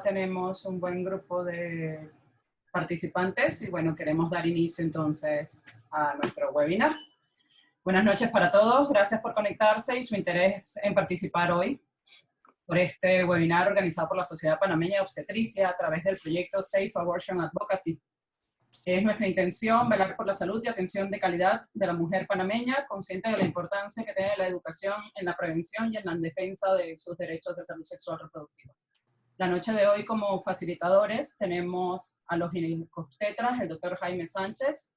Tenemos un buen grupo de participantes y bueno, queremos dar inicio entonces a nuestro webinar. Buenas noches para todos, gracias por conectarse y su interés en participar hoy por este webinar organizado por la Sociedad Panameña de Obstetricia a través del proyecto Safe Abortion Advocacy. Es nuestra intención velar por la salud y atención de calidad de la mujer panameña, consciente de la importancia que tiene la educación en la prevención y en la defensa de sus derechos de salud sexual reproductiva. La noche de hoy, como facilitadores, tenemos a los ginecobstetras, el doctor Jaime Sánchez,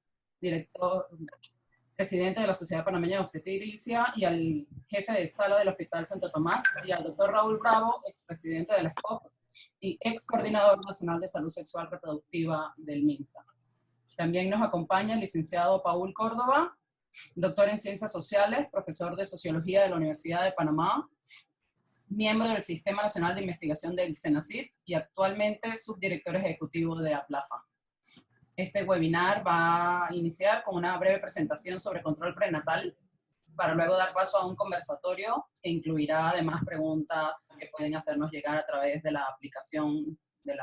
presidente de la Sociedad Panameña de Obstetricia, y al jefe de sala del Hospital Santo Tomás, y al doctor Raúl Bravo, expresidente de la SPOC y ex coordinador nacional de salud sexual reproductiva del MINSA. También nos acompaña el licenciado Paul Córdoba, doctor en Ciencias Sociales, profesor de Sociología de la Universidad de Panamá, miembro del Sistema Nacional de Investigación del CENACYT y actualmente subdirector ejecutivo de APLAFA. Este webinar va a iniciar con una breve presentación sobre control prenatal, para luego dar paso a un conversatorio que incluirá además preguntas que pueden hacernos llegar a través de la aplicación del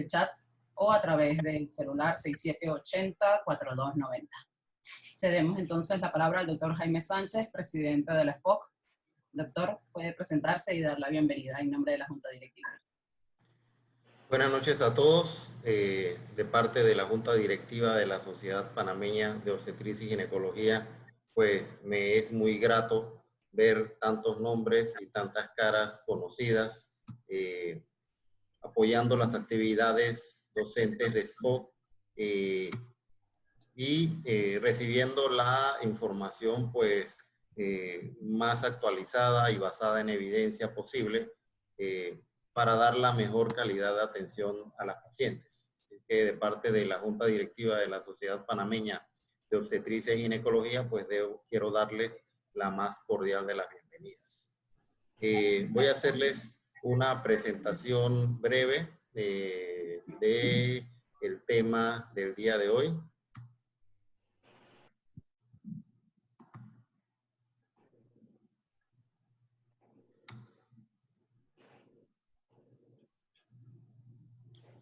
chat o a través del celular 6780-4290. Cedemos entonces la palabra al doctor Jaime Sánchez, presidente de la SPOC. Doctor, puede presentarse y dar la bienvenida en nombre de la Junta Directiva. Buenas noches a todos. De parte de la Junta Directiva de la Sociedad Panameña de Obstetricia y Ginecología, pues me es muy grato ver tantos nombres y tantas caras conocidas apoyando las actividades docentes de SPOC y recibiendo la información pues más actualizada y basada en evidencia posible para dar la mejor calidad de atención a las pacientes. Así que de parte de la Junta Directiva de la Sociedad Panameña de Obstetricia y Ginecología, pues quiero darles la más cordial de las bienvenidas. Voy a hacerles una presentación breve del tema del día de hoy.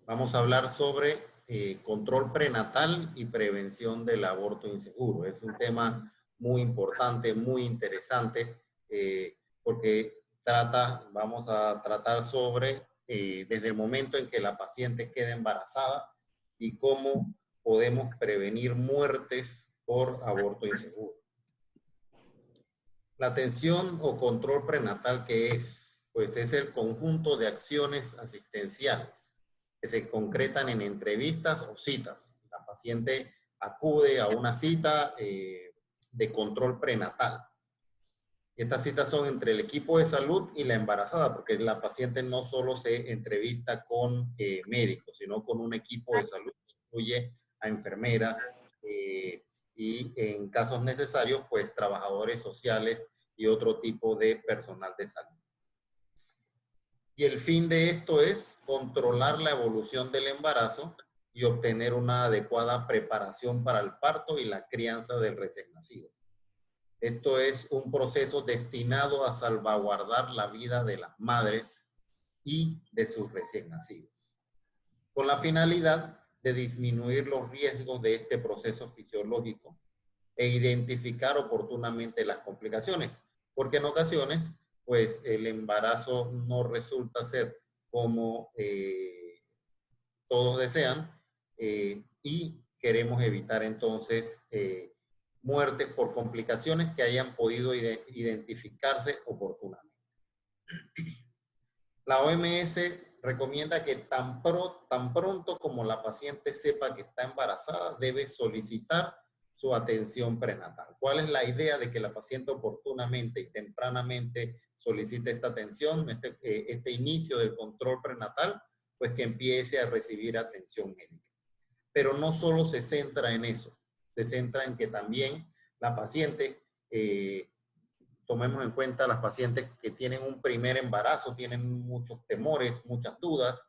Vamos a hablar sobre control prenatal y prevención del aborto inseguro. Es un tema muy importante, muy interesante, porque vamos a tratar sobre desde el momento en que la paciente queda embarazada y cómo podemos prevenir muertes por aborto inseguro. La atención o control prenatal, ¿qué es? Pues es el conjunto de acciones asistenciales que se concretan en entrevistas o citas. La paciente acude a una cita de control prenatal. Estas citas son entre el equipo de salud y la embarazada, porque la paciente no solo se entrevista con médicos, sino con un equipo de salud que incluye a enfermeras y en casos necesarios, pues trabajadores sociales y otro tipo de personal de salud. Y el fin de esto es controlar la evolución del embarazo y obtener una adecuada preparación para el parto y la crianza del recién nacido. Esto es un proceso destinado a salvaguardar la vida de las madres y de sus recién nacidos, con la finalidad de disminuir los riesgos de este proceso fisiológico e identificar oportunamente las complicaciones, porque en ocasiones pues el embarazo no resulta ser como todos desean y queremos evitar entonces muertes por complicaciones que hayan podido identificarse oportunamente. La OMS recomienda que tan pronto como la paciente sepa que está embarazada, debe solicitar su atención prenatal. ¿Cuál es la idea de que la paciente oportunamente y tempranamente solicite esta atención, este inicio del control prenatal? Pues que empiece a recibir atención médica. Pero no solo se centra en eso, se centra en que también la paciente, tomemos en cuenta las pacientes que tienen un primer embarazo, tienen muchos temores, muchas dudas,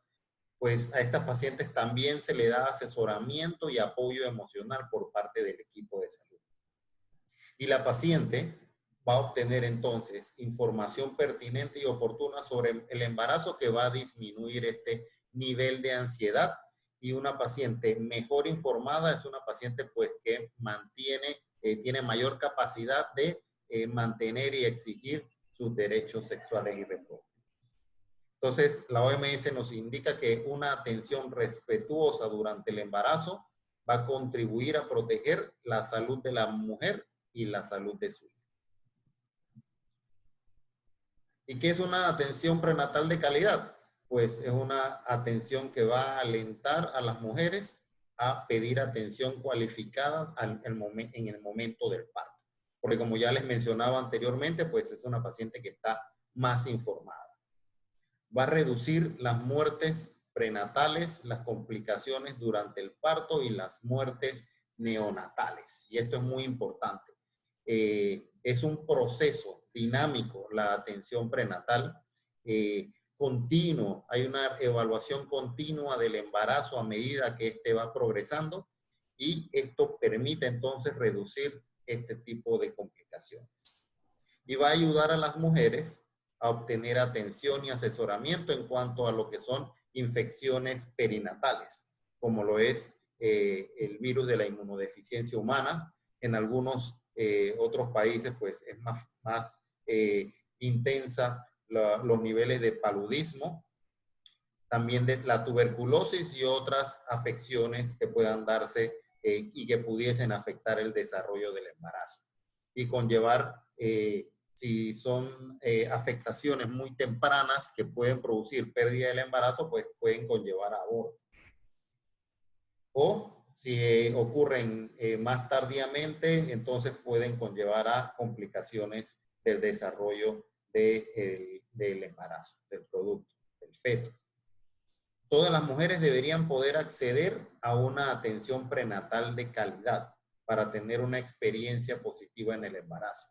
pues a estas pacientes también se le da asesoramiento y apoyo emocional por parte del equipo de salud. Y la paciente va a obtener entonces información pertinente y oportuna sobre el embarazo que va a disminuir este nivel de ansiedad. Y una paciente mejor informada es una paciente pues que tiene mayor capacidad de mantener y exigir sus derechos sexuales y reproductivos. Entonces, la OMS nos indica que una atención respetuosa durante el embarazo va a contribuir a proteger la salud de la mujer y la salud de su hijo. ¿Y qué es una atención prenatal de calidad? Pues es una atención que va a alentar a las mujeres a pedir atención cualificada en el momento del parto. Porque como ya les mencionaba anteriormente, pues es una paciente que está más informada. Va a reducir las muertes prenatales, las complicaciones durante el parto y las muertes neonatales. Y esto es muy importante. Es un proceso dinámico, la atención prenatal, continuo. Hay una evaluación continua del embarazo a medida que éste va progresando y esto permite entonces reducir este tipo de complicaciones. Y va a ayudar a las mujeres a obtener atención y asesoramiento en cuanto a lo que son infecciones perinatales, como lo es el virus de la inmunodeficiencia humana. En algunos otros países, pues es más intensa los niveles de paludismo, también de la tuberculosis y otras afecciones que puedan darse y que pudiesen afectar el desarrollo del embarazo. Y conllevar, si son afectaciones muy tempranas que pueden producir pérdida del embarazo, pues pueden conllevar a aborto. O si ocurren más tardíamente, entonces pueden conllevar a complicaciones del desarrollo del embarazo, del producto, del feto. Todas las mujeres deberían poder acceder a una atención prenatal de calidad para tener una experiencia positiva en el embarazo.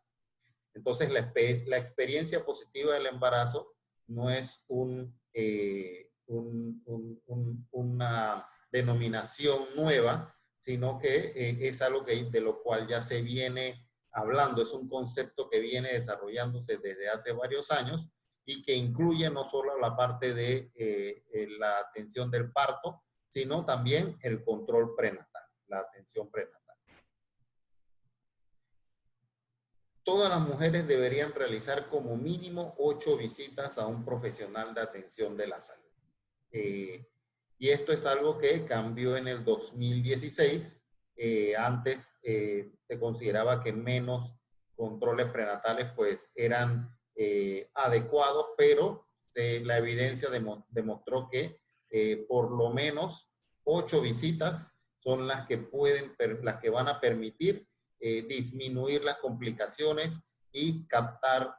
Entonces, la experiencia positiva del embarazo no es una denominación nueva, sino que es algo de lo cual ya se viene hablando. Es un concepto que viene desarrollándose desde hace varios años y que incluye no solo la parte de la atención del parto, sino también el control prenatal, la atención prenatal. Todas las mujeres deberían realizar como mínimo 8 visitas a un profesional de atención de la salud. Y esto es algo que cambió en el 2016. Antes se consideraba que menos controles prenatales pues eran adecuados, pero la evidencia demostró que por lo menos 8 visitas son las que van a permitir disminuir las complicaciones y captar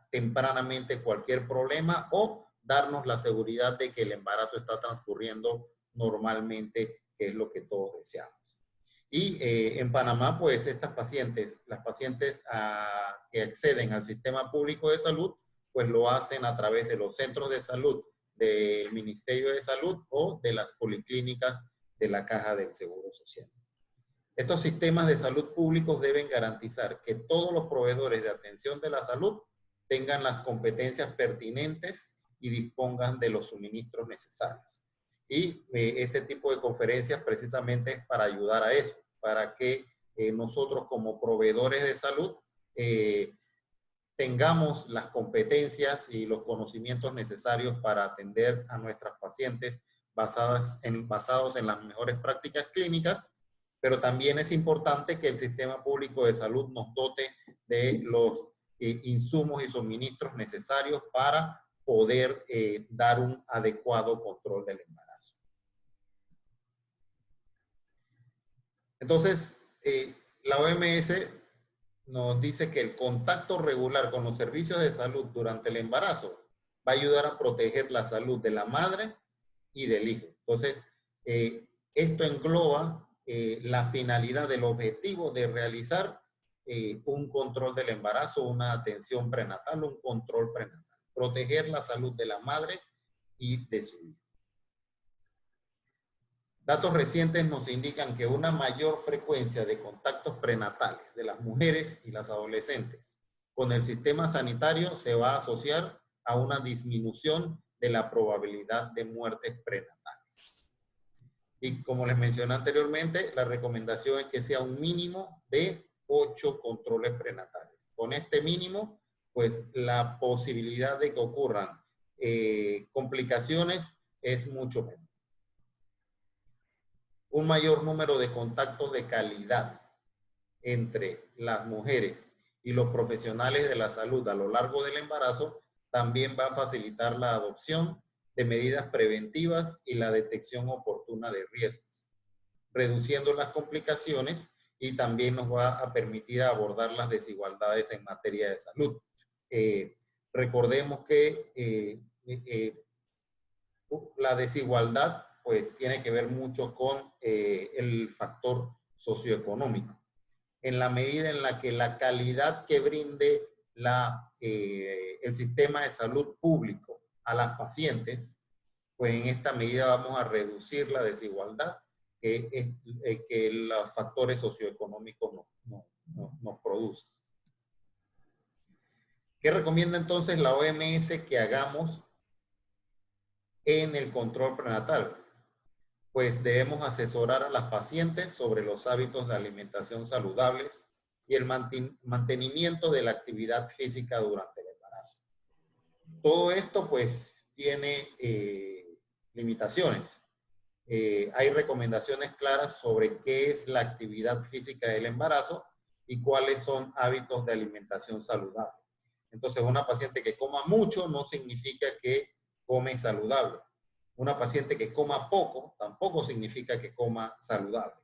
tempranamente cualquier problema o darnos la seguridad de que el embarazo está transcurriendo normalmente, que es lo que todos deseamos. Y en Panamá, pues las pacientes que acceden al sistema público de salud, pues lo hacen a través de los centros de salud del Ministerio de Salud o de las policlínicas de la Caja del Seguro Social. Estos sistemas de salud públicos deben garantizar que todos los proveedores de atención de la salud tengan las competencias pertinentes y dispongan de los suministros necesarios. Y este tipo de conferencias precisamente es para ayudar a eso, para que nosotros como proveedores de salud tengamos las competencias y los conocimientos necesarios para atender a nuestras pacientes basados en las mejores prácticas clínicas, pero también es importante que el sistema público de salud nos dote de los insumos y suministros necesarios para poder dar un adecuado control del embarazo. Entonces, la OMS nos dice que el contacto regular con los servicios de salud durante el embarazo va a ayudar a proteger la salud de la madre y del hijo. Entonces, esto engloba la finalidad del objetivo de realizar un control del embarazo, una atención prenatal, un control prenatal. Proteger la salud de la madre y de su hijo. Datos recientes nos indican que una mayor frecuencia de contactos prenatales de las mujeres y las adolescentes con el sistema sanitario se va a asociar a una disminución de la probabilidad de muertes prenatales. Y como les mencioné anteriormente, la recomendación es que sea un mínimo de 8 controles prenatales. Con este mínimo, pues la posibilidad de que ocurran complicaciones es mucho menos. Un mayor número de contactos de calidad entre las mujeres y los profesionales de la salud a lo largo del embarazo también va a facilitar la adopción de medidas preventivas y la detección oportuna de riesgos, reduciendo las complicaciones y también nos va a permitir abordar las desigualdades en materia de salud. Recordemos que la desigualdad pues tiene que ver mucho con el factor socioeconómico. En la medida en la que la calidad que brinde el sistema de salud público a las pacientes, pues en esta medida vamos a reducir la desigualdad que los factores socioeconómicos nos producen. ¿Qué recomienda entonces la OMS que hagamos en el control prenatal? Pues debemos asesorar a las pacientes sobre los hábitos de alimentación saludables y el mantenimiento de la actividad física durante el embarazo. Todo esto pues tiene limitaciones. Hay recomendaciones claras sobre qué es la actividad física del embarazo y cuáles son hábitos de alimentación saludable. Entonces, una paciente que coma mucho no significa que come saludable. Una paciente que coma poco tampoco significa que coma saludable.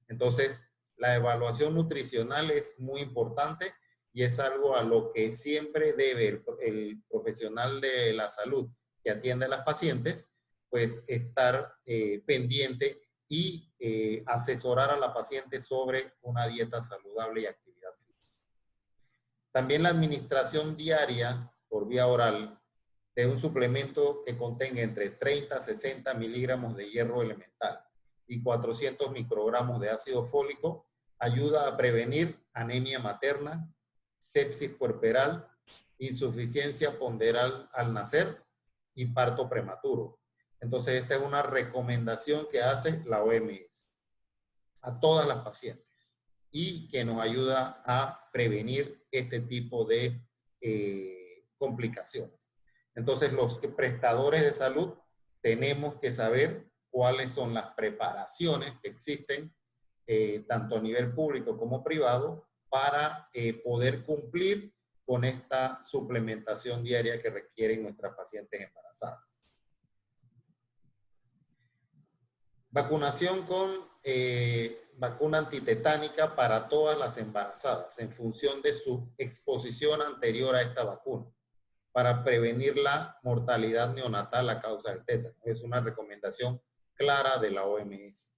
Entonces, la evaluación nutricional es muy importante y es algo a lo que siempre debe el profesional de la salud que atiende a las pacientes, pues estar pendiente y asesorar a la paciente sobre una dieta saludable y actividad física. También la administración diaria por vía oral de un suplemento que contenga entre 30 a 60 miligramos de hierro elemental y 400 microgramos de ácido fólico ayuda a prevenir anemia materna, sepsis puerperal, insuficiencia ponderal al nacer y parto prematuro. Entonces, esta es una recomendación que hace la OMS a todas las pacientes y que nos ayuda a prevenir este tipo de complicaciones. Entonces, los prestadores de salud tenemos que saber cuáles son las preparaciones que existen, tanto a nivel público como privado, para poder cumplir con esta suplementación diaria que requieren nuestras pacientes embarazadas. Vacunación con vacuna antitetánica para todas las embarazadas en función de su exposición anterior a esta vacuna, para prevenir la mortalidad neonatal a causa del tétano. Es una recomendación clara de la OMS.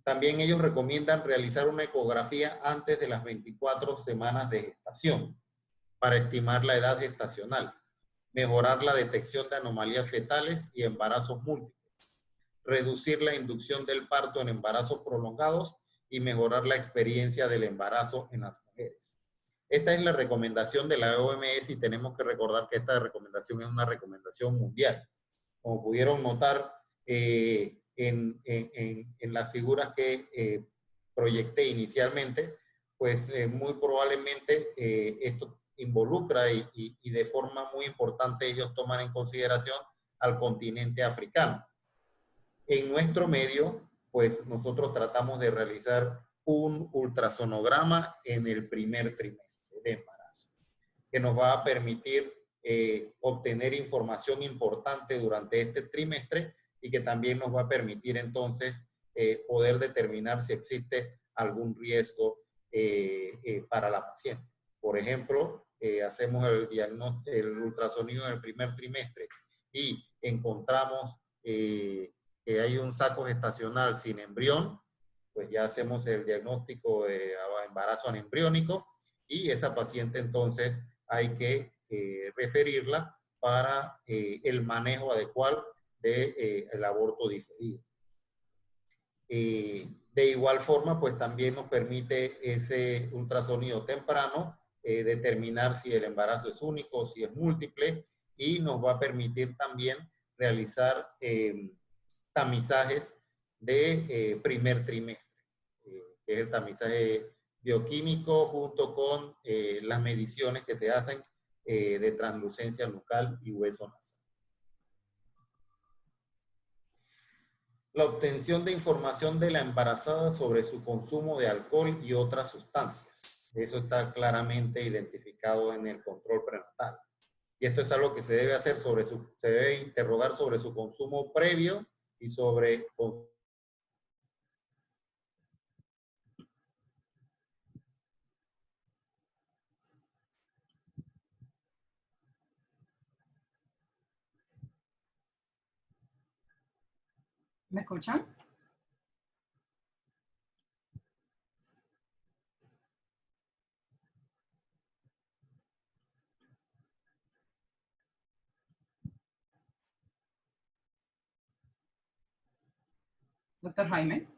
También ellos recomiendan realizar una ecografía antes de las 24 semanas de gestación para estimar la edad gestacional, mejorar la detección de anomalías fetales y embarazos múltiples, reducir la inducción del parto en embarazos prolongados y mejorar la experiencia del embarazo en las mujeres. Esta es la recomendación de la OMS y tenemos que recordar que esta recomendación es una recomendación mundial. Como pudieron notar en las figuras que proyecté inicialmente, pues muy probablemente esto involucra y de forma muy importante ellos toman en consideración al continente africano. En nuestro medio, pues nosotros tratamos de realizar un ultrasonograma en el primer trimestre de embarazo, que nos va a permitir obtener información importante durante este trimestre y que también nos va a permitir entonces poder determinar si existe algún riesgo para la paciente. Por ejemplo, hacemos el ultrasonido en el primer trimestre y encontramos que hay un saco gestacional sin embrión, pues ya hacemos el diagnóstico de embarazo anembriónico y esa paciente entonces hay que referirla para el manejo adecuado del aborto diferido. De igual forma, pues también nos permite ese ultrasonido temprano determinar si el embarazo es único o si es múltiple, y nos va a permitir también realizar tamizajes de primer trimestre, que es el tamizaje bioquímico junto con las mediciones que se hacen de translucencia nucal y hueso nasal. La obtención de información de la embarazada sobre su consumo de alcohol y otras sustancias. Eso está claramente identificado en el control prenatal. Y esto es algo que se debe hacer se debe interrogar sobre su consumo previo y sobre... ¿Me escuchan? Doctor Jaime.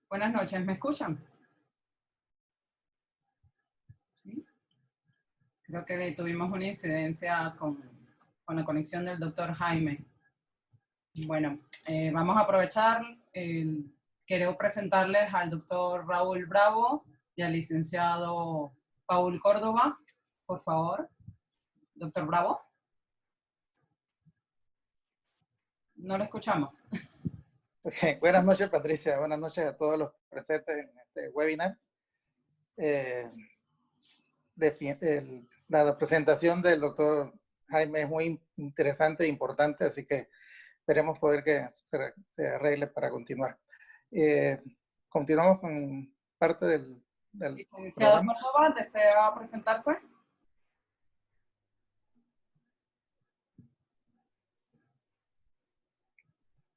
Buenas noches, ¿me escuchan? ¿Sí? Creo que tuvimos una incidencia con la conexión del doctor Jaime. Bueno, vamos a aprovechar, quiero presentarles al doctor Raúl Bravo y al licenciado Paul Córdoba, por favor. Doctor Bravo. No lo escuchamos. Okay. Buenas noches, Patricia. Buenas noches a todos los presentes en este webinar. La presentación del doctor Jaime es muy interesante e importante, así que esperemos poder que se arregle para continuar. Continuamos con parte del Licenciado programa. Córdoba, ¿desea presentarse?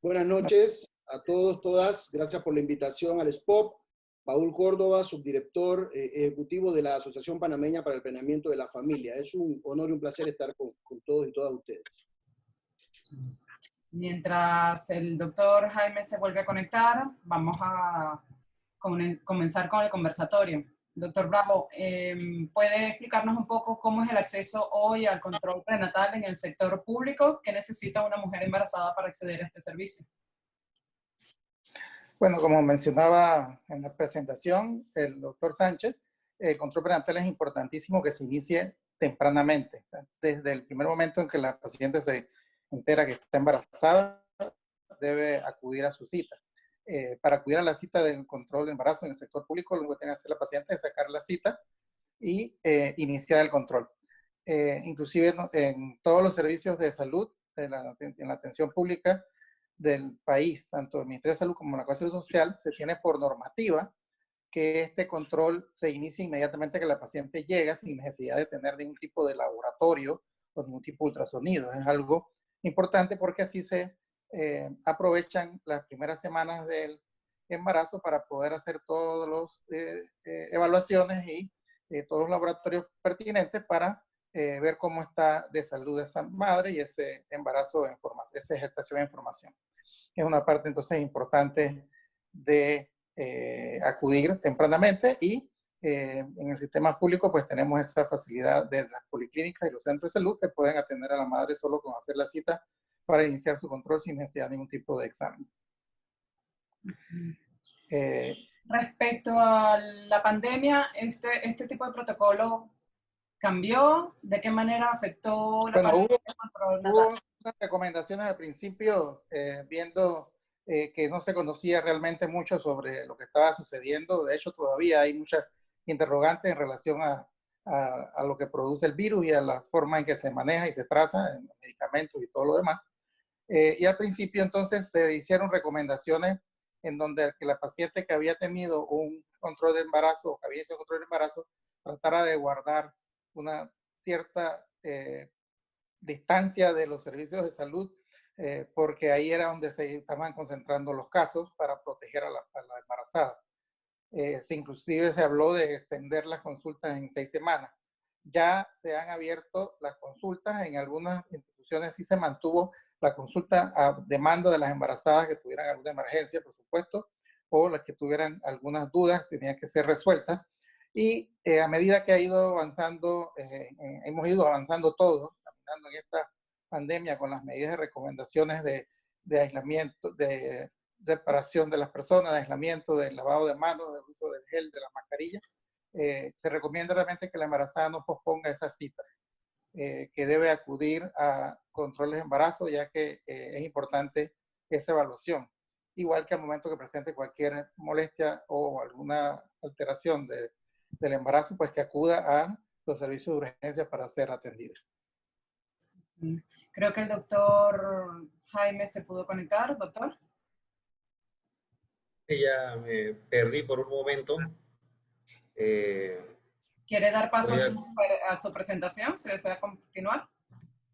Buenas noches a todos, todas. Gracias por la invitación al SPOP. Paul Córdoba, subdirector ejecutivo de la Asociación Panameña para el Planeamiento de la Familia. Es un honor y un placer estar con todos y todas ustedes. Mientras el doctor Jaime se vuelve a conectar, vamos a comenzar con el conversatorio. Doctor Bravo, ¿puede explicarnos un poco cómo es el acceso hoy al control prenatal en el sector público? ¿Qué necesita una mujer embarazada para acceder a este servicio? Bueno, como mencionaba en la presentación el doctor Sánchez, el control prenatal es importantísimo que se inicie tempranamente. O sea, desde el primer momento en que la paciente se entera que está embarazada, debe acudir a su cita. Para acudir a la cita del control de embarazo en el sector público, lo que tiene que hacer la paciente es sacar la cita y iniciar el control. Inclusive en todos los servicios de salud, en la atención pública del país, tanto el Ministerio de Salud como la Casa Social, se tiene por normativa que este control se inicie inmediatamente que la paciente llega sin necesidad de tener ningún tipo de laboratorio o ningún tipo de ultrasonido. Es algo importante porque así se aprovechan las primeras semanas del embarazo para poder hacer todas las evaluaciones y todos los laboratorios pertinentes para ver cómo está de salud esa madre y ese embarazo en formación, esa gestación en formación. Es una parte entonces importante de acudir tempranamente y en el sistema público pues tenemos esa facilidad de las policlínicas y los centros de salud que pueden atender a la madre solo con hacer la cita para iniciar su control sin necesidad de ningún tipo de examen. Respecto a la pandemia, este tipo de protocolo cambió. ¿De qué manera afectó la pandemia? Hubo unas recomendaciones al principio, viendo que no se conocía realmente mucho sobre lo que estaba sucediendo. De hecho, todavía hay muchas interrogantes en relación a lo que produce el virus y a la forma en que se maneja y se trata en los medicamentos y todo lo demás. Y al principio entonces se hicieron recomendaciones en donde que la paciente que había tenido un control de embarazo o que había hecho un control de embarazo tratara de guardar una cierta distancia de los servicios de salud, porque ahí era donde se estaban concentrando los casos para proteger a la embarazada. Inclusive se habló de extender las consultas en 6 semanas. Ya se han abierto las consultas, en algunas instituciones sí se mantuvo la consulta a demanda de las embarazadas que tuvieran alguna emergencia, por supuesto, o las que tuvieran algunas dudas tenían que ser resueltas. Y a medida que ha ido avanzando, hemos ido avanzando todos, caminando en esta pandemia con las medidas de recomendaciones de aislamiento, de separación de las personas, de aislamiento, del lavado de manos, del uso del gel, de las mascarillas, se recomienda realmente que la embarazada no posponga esas citas, que debe acudir a controles de embarazo, ya que es importante esa evaluación. Igual que al momento que presente cualquier molestia o alguna alteración del embarazo, pues que acuda a los servicios de urgencia para ser atendida. Creo que el doctor Jaime se pudo conectar, doctor. Ya me perdí por un momento. ¿Quiere dar paso a su presentación? ¿Se desea continuar?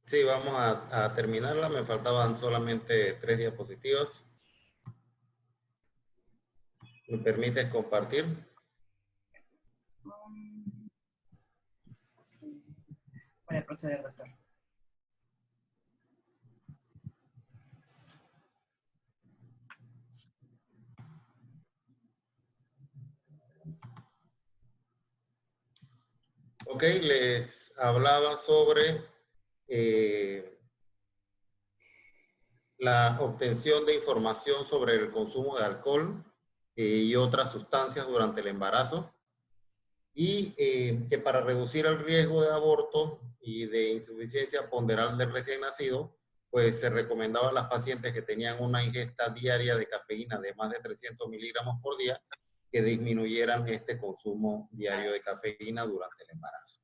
Sí, vamos a terminarla. Me faltaban solamente 3 diapositivas. ¿Me permites compartir? Voy a proceder, doctor. Ok, les hablaba sobre la obtención de información sobre el consumo de alcohol y otras sustancias durante el embarazo, y que para reducir el riesgo de aborto y de insuficiencia ponderal del recién nacido, pues se recomendaba a las pacientes que tenían una ingesta diaria de cafeína de más de 300 miligramos por día que disminuyeran este consumo diario de cafeína durante el embarazo.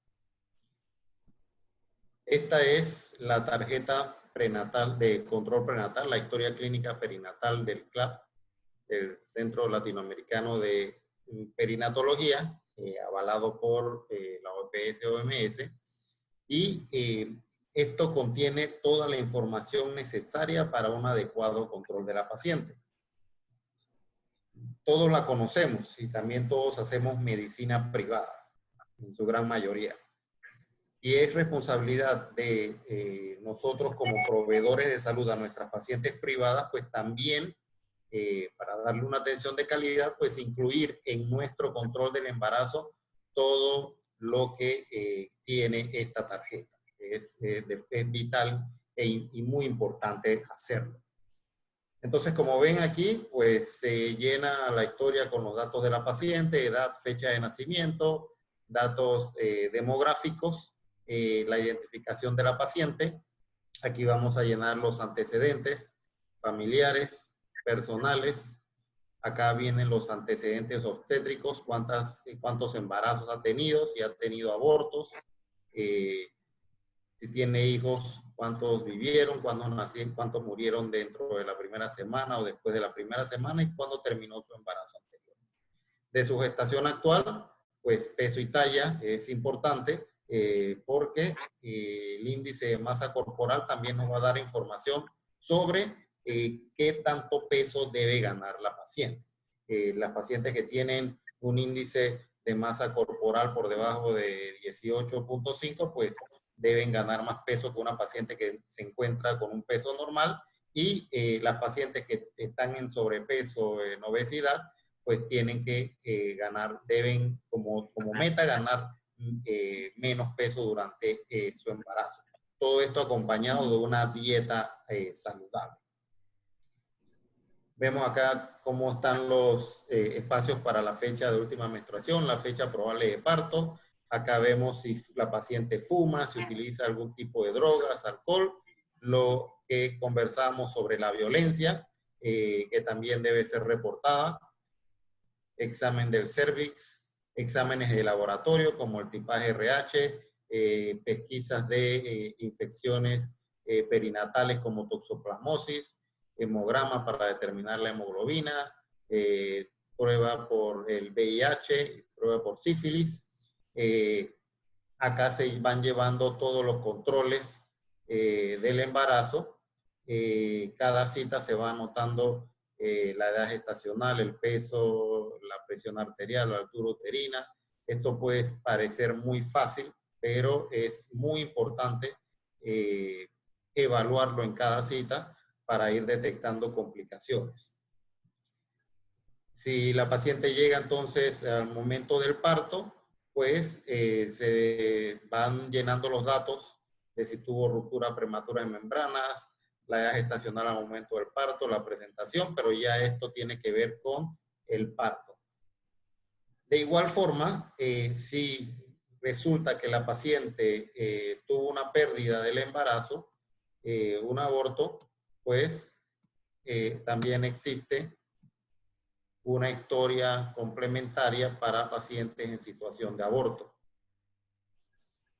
Esta es la tarjeta prenatal de control prenatal, la historia clínica perinatal del CLAP, el Centro Latinoamericano de Perinatología, avalado por la OPS-OMS, y esto contiene toda la información necesaria para un adecuado control de la paciente. Todos la conocemos y también todos hacemos medicina privada, en su gran mayoría. Y es responsabilidad de nosotros como proveedores de salud a nuestras pacientes privadas, pues también para darle una atención de calidad, pues incluir en nuestro control del embarazo todo lo que tiene esta tarjeta. Es vital y muy importante hacerlo. Entonces, como ven aquí, pues se llena la historia con los datos de la paciente, edad, fecha de nacimiento, datos demográficos, la identificación de la paciente. Aquí vamos a llenar los antecedentes familiares, personales. Acá vienen los antecedentes obstétricos, cuántos embarazos ha tenido, si ha tenido abortos, si tiene hijos, cuántos vivieron, cuántos nacieron, cuántos murieron dentro de la primera semana o después de la primera semana y cuándo terminó su embarazo anterior. De su gestación actual, pues peso y talla es importante porque el índice de masa corporal también nos va a dar información sobre qué tanto peso debe ganar la paciente. Las pacientes que tienen un índice de masa corporal por debajo de 18.5, pues deben ganar más peso que una paciente que se encuentra con un peso normal, y las pacientes que están en sobrepeso, en obesidad, pues tienen que deben como meta ganar menos peso durante su embarazo. Todo esto acompañado de una dieta saludable. Vemos acá cómo están los espacios para la fecha de última menstruación, la fecha probable de parto. Acá vemos si la paciente fuma, si utiliza algún tipo de drogas, alcohol. Lo que conversamos sobre la violencia, que también debe ser reportada. Examen del cervix, exámenes de laboratorio como el tipaje RH, pesquisas de infecciones perinatales como toxoplasmosis, hemograma para determinar la hemoglobina, prueba por el VIH, prueba por sífilis. Acá se van llevando todos los controles del embarazo. Cada cita se va anotando la edad gestacional, el peso, la presión arterial, la altura uterina. Esto puede parecer muy fácil, pero es muy importante evaluarlo en cada cita para ir detectando complicaciones. Si la paciente llega entonces al momento del parto, pues se van llenando los datos de si tuvo ruptura prematura de membranas, la edad gestacional al momento del parto, la presentación, pero ya esto tiene que ver con el parto. De igual forma, si resulta que la paciente tuvo una pérdida del embarazo, un aborto, pues también existe una historia complementaria para pacientes en situación de aborto.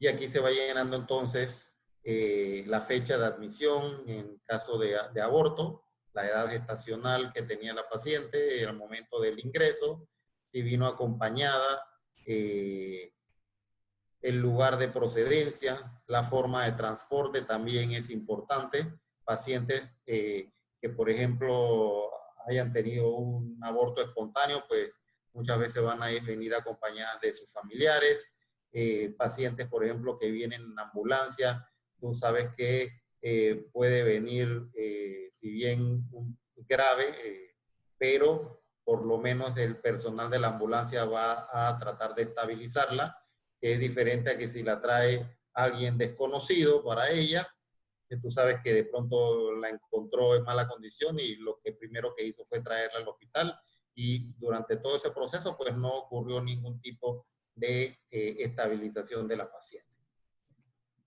Y aquí se va llenando entonces la fecha de admisión en caso de aborto, la edad gestacional que tenía la paciente, el momento del ingreso, si vino acompañada, el lugar de procedencia, la forma de transporte también es importante. Pacientes que, por ejemplo, hayan tenido un aborto espontáneo, pues muchas veces van a venir acompañadas de sus familiares. Pacientes, por ejemplo, que vienen en ambulancia, tú sabes que puede venir, si bien grave, pero por lo menos el personal de la ambulancia va a tratar de estabilizarla, que es diferente a que si la trae alguien desconocido para ella, que tú sabes que de pronto la encontró en mala condición y lo que primero que hizo fue traerla al hospital, y durante todo ese proceso pues no ocurrió ningún tipo de estabilización de la paciente.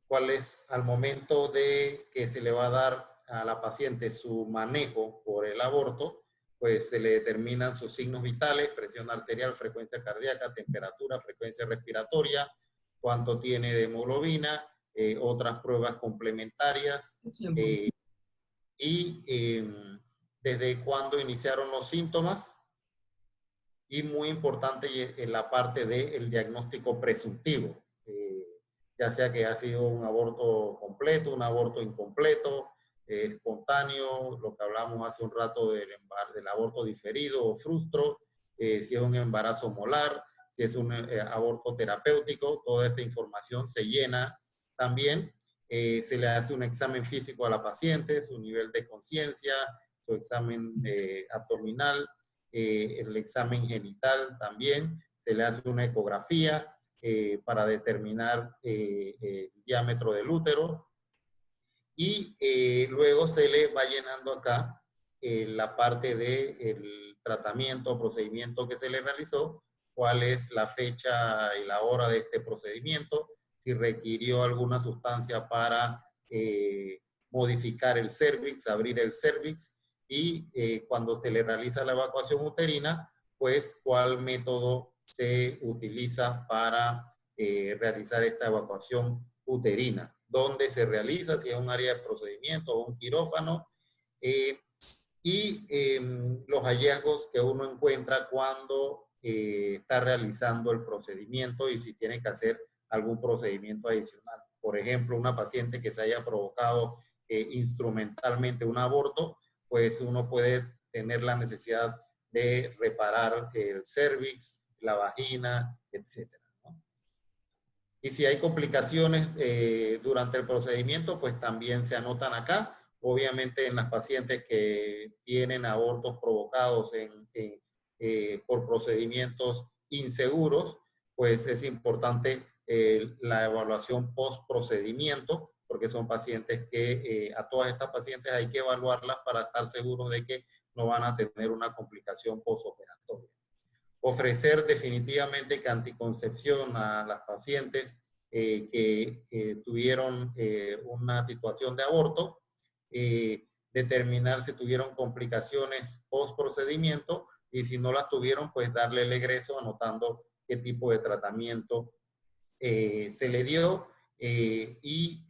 ¿Cuál es al momento de que se le va a dar a la paciente su manejo por el aborto? Pues se le determinan sus signos vitales: presión arterial, frecuencia cardíaca, temperatura, frecuencia respiratoria, cuánto tiene de hemoglobina, otras pruebas complementarias, y desde cuándo iniciaron los síntomas, y muy importante en la parte del diagnóstico presuntivo, ya sea que ha sido un aborto completo, un aborto incompleto, espontáneo, lo que hablamos hace un rato del aborto diferido o frustro, si es un embarazo molar, si es un aborto terapéutico. Toda esta información se llena también. Se le hace un examen físico a la paciente, su nivel de conciencia, su examen abdominal, el examen genital también, se le hace una ecografía para determinar el diámetro del útero, y luego se le va llenando acá la parte del tratamiento o procedimiento que se le realizó, cuál es la fecha y la hora de este procedimiento, si requirió alguna sustancia para modificar el cervix, abrir el cervix, y cuando se le realiza la evacuación uterina, pues cuál método se utiliza para realizar esta evacuación uterina, dónde se realiza, si es un área de procedimiento o un quirófano, y los hallazgos que uno encuentra cuando está realizando el procedimiento y si tiene que hacer algún procedimiento adicional. Por ejemplo, una paciente que se haya provocado instrumentalmente un aborto, pues uno puede tener la necesidad de reparar el cervix, la vagina, etc. Y si hay complicaciones durante el procedimiento, pues también se anotan acá. Obviamente en las pacientes que tienen abortos provocados por procedimientos inseguros, pues es importante la evaluación post-procedimiento, porque son pacientes que a todas estas pacientes hay que evaluarlas para estar seguros de que no van a tener una complicación postoperatoria. Ofrecer definitivamente que anticoncepción a las pacientes que tuvieron una situación de aborto, determinar si tuvieron complicaciones post procedimiento, y si no las tuvieron, pues darle el egreso anotando qué tipo de tratamiento se le dio, y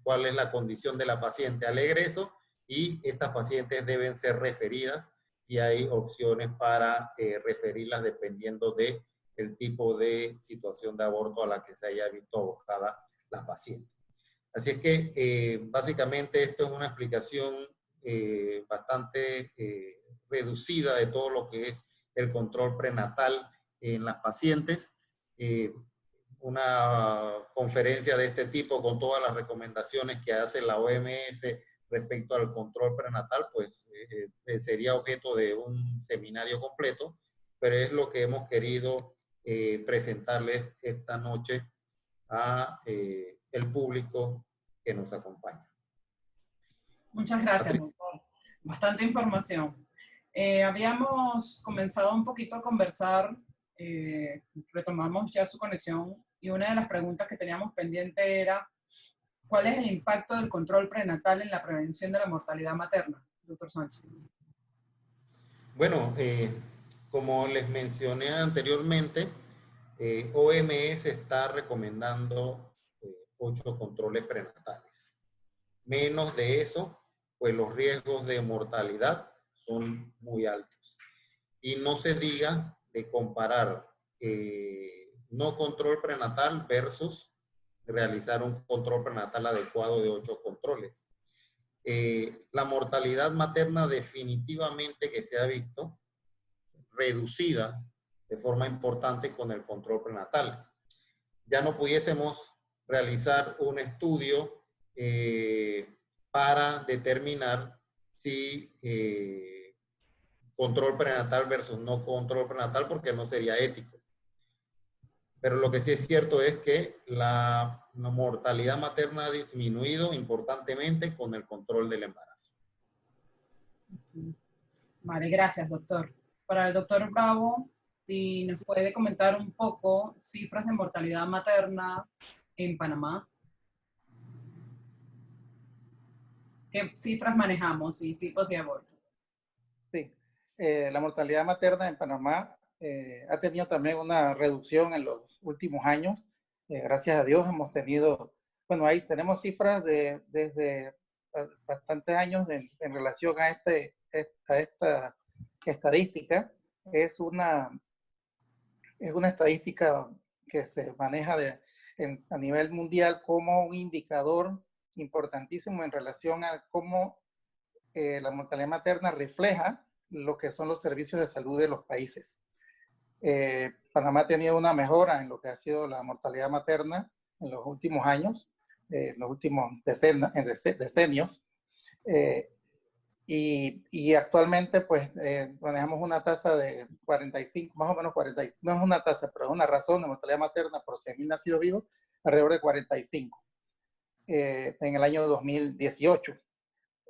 cuál es la condición de la paciente al egreso, y estas pacientes deben ser referidas, y hay opciones para referirlas dependiendo de el tipo de situación de aborto a la que se haya visto abocada la paciente. Así es que básicamente esto es una explicación bastante reducida de todo lo que es el control prenatal en las pacientes. Una conferencia de este tipo con todas las recomendaciones que hace la OMS respecto al control prenatal, pues sería objeto de un seminario completo, pero es lo que hemos querido presentarles esta noche a el público que nos acompaña. Muchas gracias, doctor. Bastante información. Habíamos comenzado un poquito a conversar, retomamos ya su conexión, y una de las preguntas que teníamos pendiente era ¿cuál es el impacto del control prenatal en la prevención de la mortalidad materna, doctor Sánchez? Bueno, como les mencioné anteriormente, OMS está recomendando 8 controles prenatales. Menos de eso, pues los riesgos de mortalidad son muy altos. Y no se diga de comparar no control prenatal versus realizar un control prenatal adecuado de 8 controles. La mortalidad materna definitivamente que se ha visto reducida de forma importante con el control prenatal. Ya no pudiésemos realizar un estudio para determinar si control prenatal versus no control prenatal, porque no sería ético. Pero lo que sí es cierto es que la mortalidad materna ha disminuido importantemente con el control del embarazo. Vale, gracias, doctor. Para el doctor Bravo, si nos puede comentar un poco cifras de mortalidad materna en Panamá. ¿Qué cifras manejamos y tipos de aborto? Sí, la mortalidad materna en Panamá ha tenido también una reducción en los últimos años. Gracias a Dios hemos tenido, bueno, ahí tenemos cifras desde bastantes años en relación a esta estadística. Es una estadística que se maneja a nivel mundial como un indicador importantísimo en relación a cómo la mortalidad materna refleja lo que son los servicios de salud de los países. Panamá ha tenido una mejora en lo que ha sido la mortalidad materna en los últimos años, en los últimos decenios. Y actualmente pues manejamos una tasa de 45, más o menos 40, no es una tasa, pero es una razón de mortalidad materna por 100.000 nacidos vivos, alrededor de 45 en el año 2018.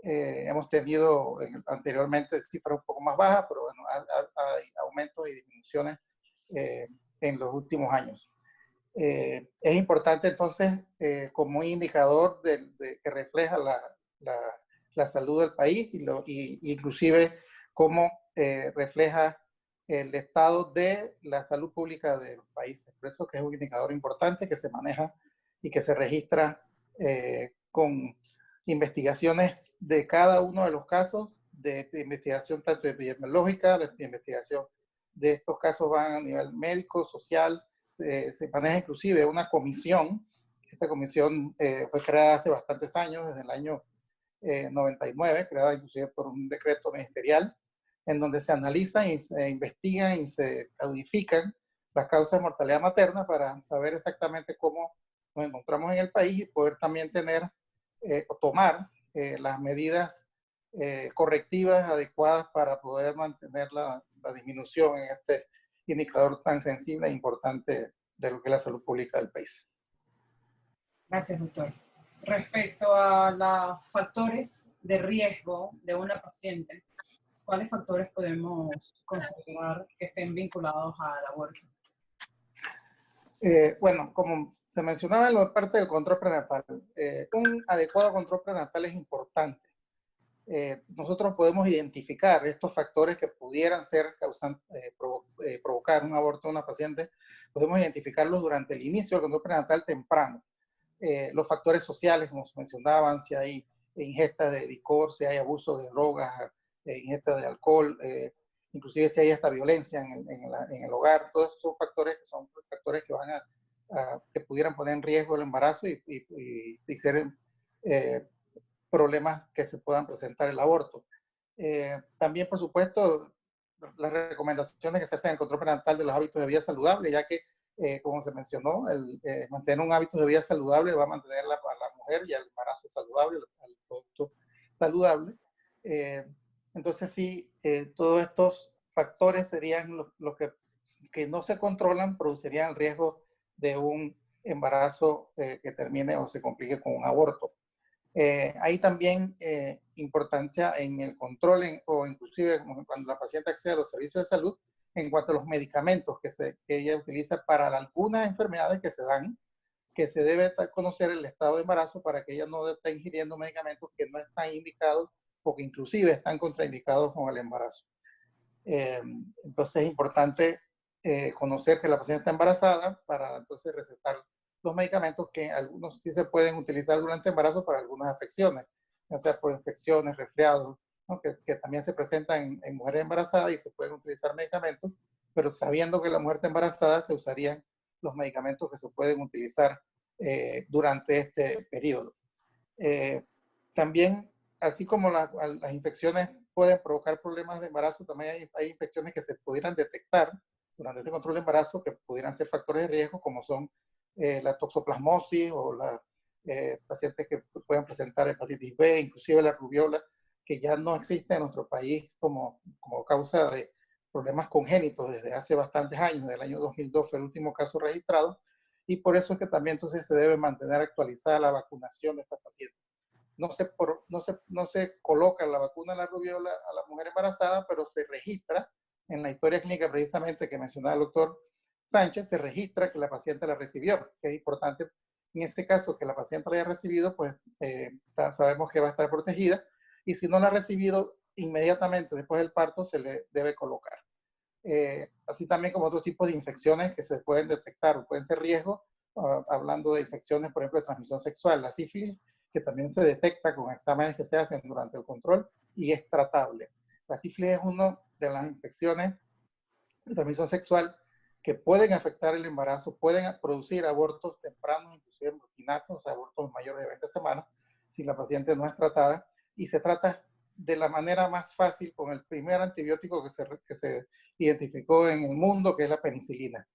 Hemos tenido anteriormente cifras un poco más bajas, pero bueno, hay aumentos y disminuciones en los últimos años. Es importante entonces como un indicador que refleja la salud del país y inclusive cómo refleja el estado de la salud pública de los países. Por eso que es un indicador importante que se maneja y que se registra con investigaciones de cada uno de los casos, de investigación tanto epidemiológica, la investigación de estos casos van a nivel médico, social, se maneja inclusive una comisión. Esta comisión fue creada hace bastantes años, desde el año 99, creada inclusive por un decreto ministerial, en donde se analizan y se investigan y se codifican las causas de mortalidad materna para saber exactamente cómo nos encontramos en el país y poder también tener o tomar las medidas correctivas adecuadas para poder mantener la disminución en este indicador tan sensible e importante de lo que es la salud pública del país. Gracias, doctor. Respecto a los factores de riesgo de una paciente, ¿cuáles factores podemos considerar que estén vinculados al aborto? Bueno, como se mencionaba en la parte del control prenatal, un adecuado control prenatal es importante. Nosotros podemos identificar estos factores que pudieran ser provocar un aborto en una paciente, podemos identificarlos durante el inicio del control prenatal temprano. Los factores sociales, como se mencionaban, si hay ingesta de licor, si hay abuso de drogas, ingesta de alcohol, inclusive si hay esta violencia en el hogar, todos esos son factores que van que pudieran poner en riesgo el embarazo y ser problemas que se puedan presentar el aborto. También, por supuesto, las recomendaciones que se hacen en el control prenatal de los hábitos de vida saludable, ya que, como se mencionó, mantener un hábito de vida saludable va a mantener a la mujer y al embarazo saludable, al producto saludable. Entonces, sí, todos estos factores serían los que no se controlan, producirían el riesgo de un embarazo que termine o se complique con un aborto. Hay también importancia en el control o inclusive cuando la paciente accede a los servicios de salud en cuanto a los medicamentos que ella utiliza para algunas enfermedades que se dan, que se debe conocer el estado de embarazo para que ella no esté ingiriendo medicamentos que no están indicados o que inclusive están contraindicados con el embarazo. Entonces es importante conocer que la paciente está embarazada para entonces recetar los medicamentos que algunos sí se pueden utilizar durante el embarazo para algunas afecciones, ya sea por infecciones, resfriados, ¿no? que también se presentan en mujeres embarazadas y se pueden utilizar medicamentos, pero sabiendo que la mujer está embarazada se usarían los medicamentos que se pueden utilizar durante este periodo. También, así como las infecciones pueden provocar problemas de embarazo, también hay infecciones que se pudieran detectar durante este control de embarazo que pudieran ser factores de riesgo, como son la toxoplasmosis o pacientes que pueden presentar hepatitis B, inclusive la rubiola, que ya no existe en nuestro país como causa de problemas congénitos desde hace bastantes años. Desde el año 2002 fue el último caso registrado, y por eso es que también entonces se debe mantener actualizada la vacunación de estas pacientes. No se coloca la vacuna de la rubiola a la mujer embarazada, pero se registra en la historia clínica precisamente que mencionaba el doctor Sánchez, se registra que la paciente la recibió, que es importante en este caso que la paciente la haya recibido, pues sabemos que va a estar protegida, y si no la ha recibido, inmediatamente después del parto se le debe colocar. Así también como otros tipos de infecciones que se pueden detectar o pueden ser riesgos, hablando de infecciones, por ejemplo, de transmisión sexual, la sífilis, que también se detecta con exámenes que se hacen durante el control y es tratable. La sífilis es una de las infecciones de transmisión sexual que pueden afectar el embarazo, pueden producir abortos tempranos, inclusive mortinatos, o sea, abortos mayores de 20 semanas, si la paciente no es tratada, y se trata de la manera más fácil con el primer antibiótico que se identificó en el mundo, que es la penicilina.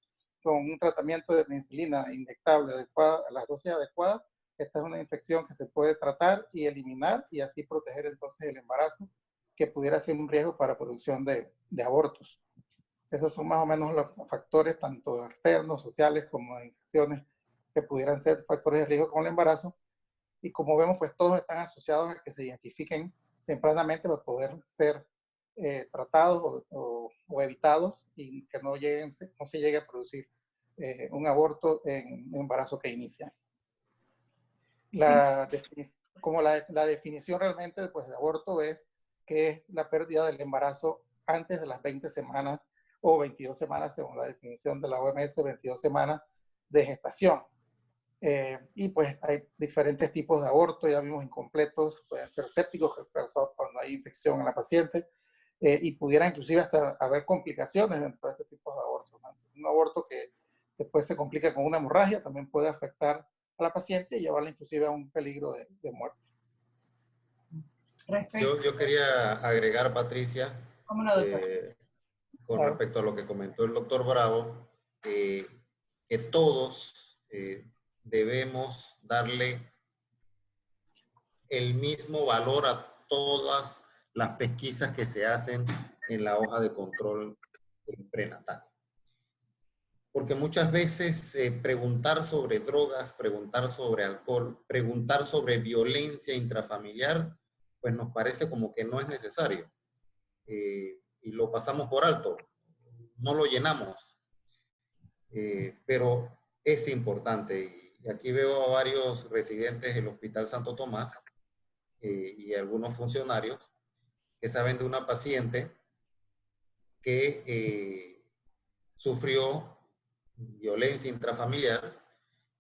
Con un tratamiento de penicilina inyectable adecuada, a las dosis adecuadas, esta es una infección que se puede tratar y eliminar y así proteger entonces el embarazo, que pudiera ser un riesgo para producción de abortos. Esos son más o menos los factores, tanto externos, sociales, como de infecciones, que pudieran ser factores de riesgo con el embarazo. Y como vemos, pues todos están asociados a que se identifiquen tempranamente para poder ser tratados o evitados y que no se llegue a producir un aborto en un embarazo que inicia. La definición realmente pues, de aborto es que es la pérdida del embarazo antes de las 20 semanas o 22 semanas, según la definición de la OMS, 22 semanas de gestación. Y pues hay diferentes tipos de aborto, ya vimos incompletos, pueden ser sépticos, causados cuando hay infección en la paciente, y pudiera inclusive hasta haber complicaciones dentro de este tipo de abortos, ¿no? Un aborto que después se complica con una hemorragia también puede afectar a la paciente y llevarla inclusive a un peligro de muerte. Yo quería agregar, Patricia, ¿Cómo no, doctor? con respecto a lo que comentó el doctor Bravo, que todos debemos darle el mismo valor a todas las pesquisas que se hacen en la hoja de control prenatal. Porque muchas veces preguntar sobre drogas, preguntar sobre alcohol, preguntar sobre violencia intrafamiliar, pues nos parece como que no es necesario. Y lo pasamos por alto, no lo llenamos. Pero es importante. Y aquí veo a varios residentes del Hospital Santo Tomás y algunos funcionarios que saben de una paciente que sufrió violencia intrafamiliar.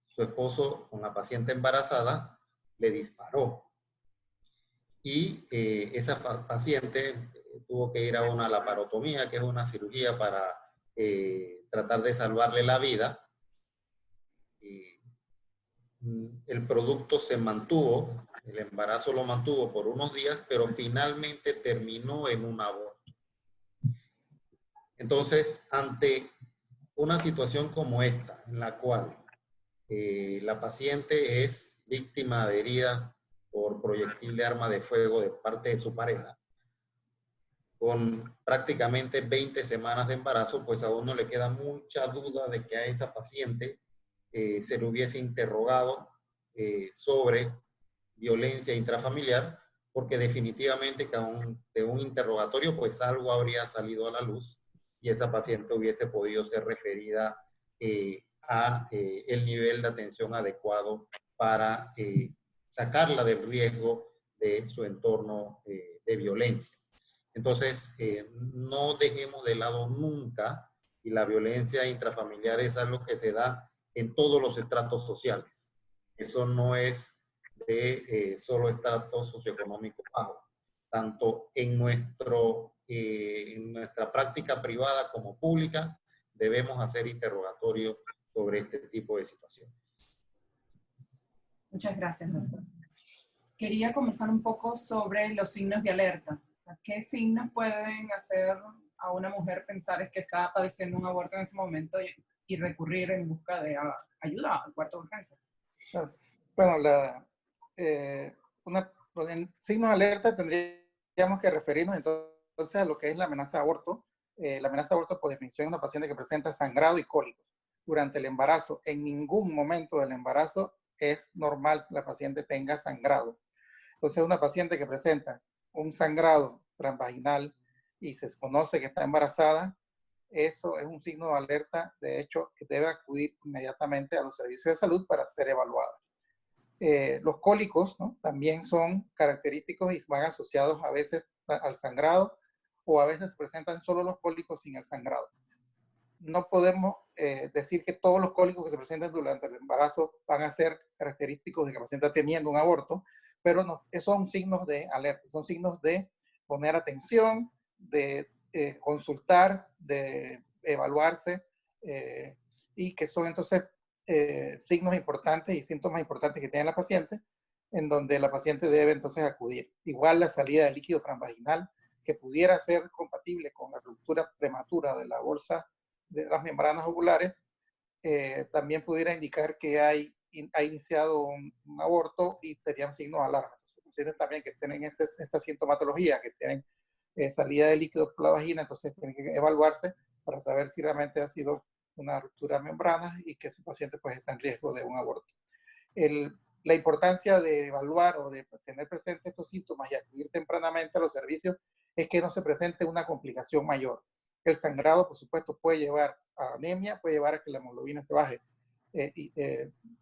Su esposo, con la paciente embarazada, le disparó. Y esa paciente tuvo que ir a una laparotomía, que es una cirugía para tratar de salvarle la vida. El producto se mantuvo el embarazo lo mantuvo por unos días, pero finalmente terminó en un aborto. Entonces, ante una situación como esta, en la cual la paciente es víctima de herida por proyectil de arma de fuego de parte de su pareja, con prácticamente 20 semanas de embarazo, pues a uno le queda mucha duda de que a esa paciente se le hubiese interrogado sobre violencia intrafamiliar, porque definitivamente de un interrogatorio, pues algo habría salido a la luz y esa paciente hubiese podido ser referida a el nivel de atención adecuado para sacarla del riesgo de su entorno de violencia. Entonces, no dejemos de lado nunca, y la violencia intrafamiliar es algo que se da en todos los estratos sociales. Eso no es de solo estrato socioeconómico bajo. Tanto en nuestra práctica privada como pública, debemos hacer interrogatorio sobre este tipo de situaciones. Muchas gracias, doctor. Quería conversar un poco sobre los signos de alerta. ¿Qué signos pueden hacer a una mujer pensar es que está padeciendo un aborto en ese momento y recurrir en busca de ayuda al cuarto de urgencia? Bueno, en signos de alerta tendríamos que referirnos entonces a lo que es la amenaza de aborto. La amenaza de aborto, por definición, es una paciente que presenta sangrado y cólicos durante el embarazo. En ningún momento del embarazo es normal que la paciente tenga sangrado. Entonces, una paciente que presenta un sangrado transvaginal y se conoce que está embarazada, eso es un signo de alerta, de hecho, que debe acudir inmediatamente a los servicios de salud para ser evaluada. Los cólicos, ¿no?, también son característicos y van asociados a veces al sangrado, o a veces presentan solo los cólicos sin el sangrado. No podemos decir que todos los cólicos que se presentan durante el embarazo van a ser característicos de que la paciente está teniendo un aborto, pero no, esos son signos de alerta, son signos de poner atención, de consultar, de evaluarse, y que son entonces signos importantes y síntomas importantes que tiene la paciente, en donde la paciente debe entonces acudir. Igual la salida de líquido transvaginal, que pudiera ser compatible con la ruptura prematura de la bolsa de las membranas ovulares, también pudiera indicar que ha iniciado un aborto y serían signos de alarma. Entonces, pacientes también que tienen esta sintomatología, que tienen salida de líquido por la vagina, entonces tienen que evaluarse para saber si realmente ha sido una ruptura de membranas y que ese paciente pues está en riesgo de un aborto. La importancia de evaluar o de tener presente estos síntomas y acudir tempranamente a los servicios es que no se presente una complicación mayor. El sangrado, por supuesto, puede llevar a anemia, puede llevar a que la hemoglobina se baje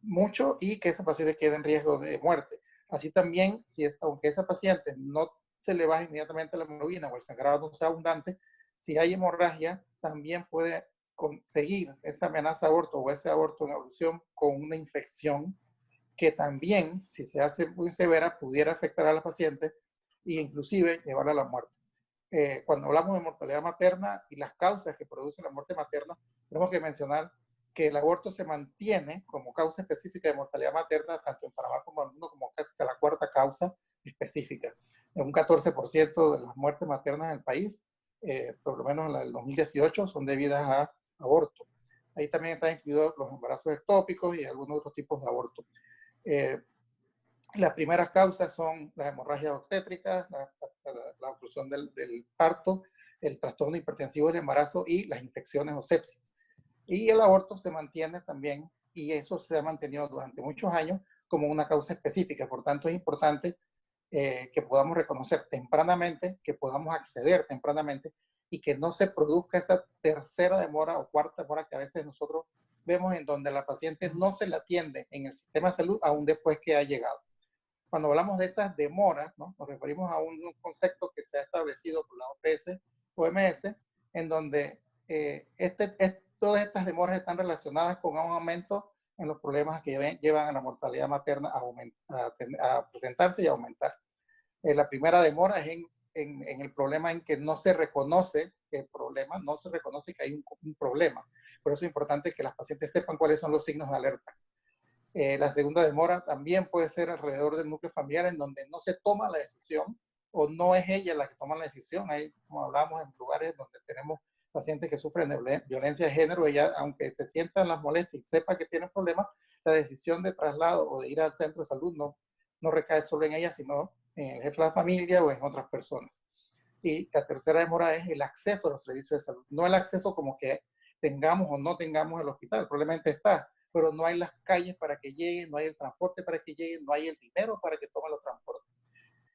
mucho y que esa paciente quede en riesgo de muerte. Así también, aunque esa paciente no se le baje inmediatamente la hemoglobina o el sangrado no sea abundante, si hay hemorragia, también puede conseguir esa amenaza de aborto o ese aborto en evolución con una infección que también, si se hace muy severa, pudiera afectar a la paciente e inclusive llevarla a la muerte. Cuando hablamos de mortalidad materna y las causas que producen la muerte materna, tenemos que mencionar que el aborto se mantiene como causa específica de mortalidad materna tanto en Panamá como en el mundo como casi la cuarta causa específica. Un 14% de las muertes maternas en el país, por lo menos en el 2018, son debidas a aborto. Ahí también están incluidos los embarazos ectópicos y algunos otros tipos de aborto. Las primeras causas son las hemorragias obstétricas, la obstrucción del parto, el trastorno hipertensivo del embarazo y las infecciones o sepsis. Y el aborto se mantiene también, y eso se ha mantenido durante muchos años como una causa específica. Por tanto, es importante que podamos reconocer tempranamente, que podamos acceder tempranamente y que no se produzca esa tercera demora o cuarta demora que a veces nosotros vemos en donde la paciente no se le atiende en el sistema de salud aún después que ha llegado. Cuando hablamos de esas demoras, ¿no?, nos referimos a un concepto que se ha establecido por la OMS, en donde todas estas demoras están relacionadas con un aumento en los problemas que llevan a la mortalidad materna a presentarse y a aumentar. La primera demora es en el problema en que no se reconoce el problema, no se reconoce que hay un problema. Por eso es importante que las pacientes sepan cuáles son los signos de alerta. La segunda demora también puede ser alrededor del núcleo familiar, en donde no se toma la decisión o no es ella la que toma la decisión. Ahí, como hablamos, en lugares donde tenemos pacientes que sufren de violencia de género, ella, aunque se sientan las molestias y sepa que tiene problemas, la decisión de traslado o de ir al centro de salud no recae solo en ella, sino en el jefe de la familia o en otras personas. Y la tercera demora es el acceso a los servicios de salud. No el acceso como que tengamos o no tengamos el hospital, probablemente está, pero no hay las calles para que lleguen, no hay el transporte para que lleguen, no hay el dinero para que tomen los transportes.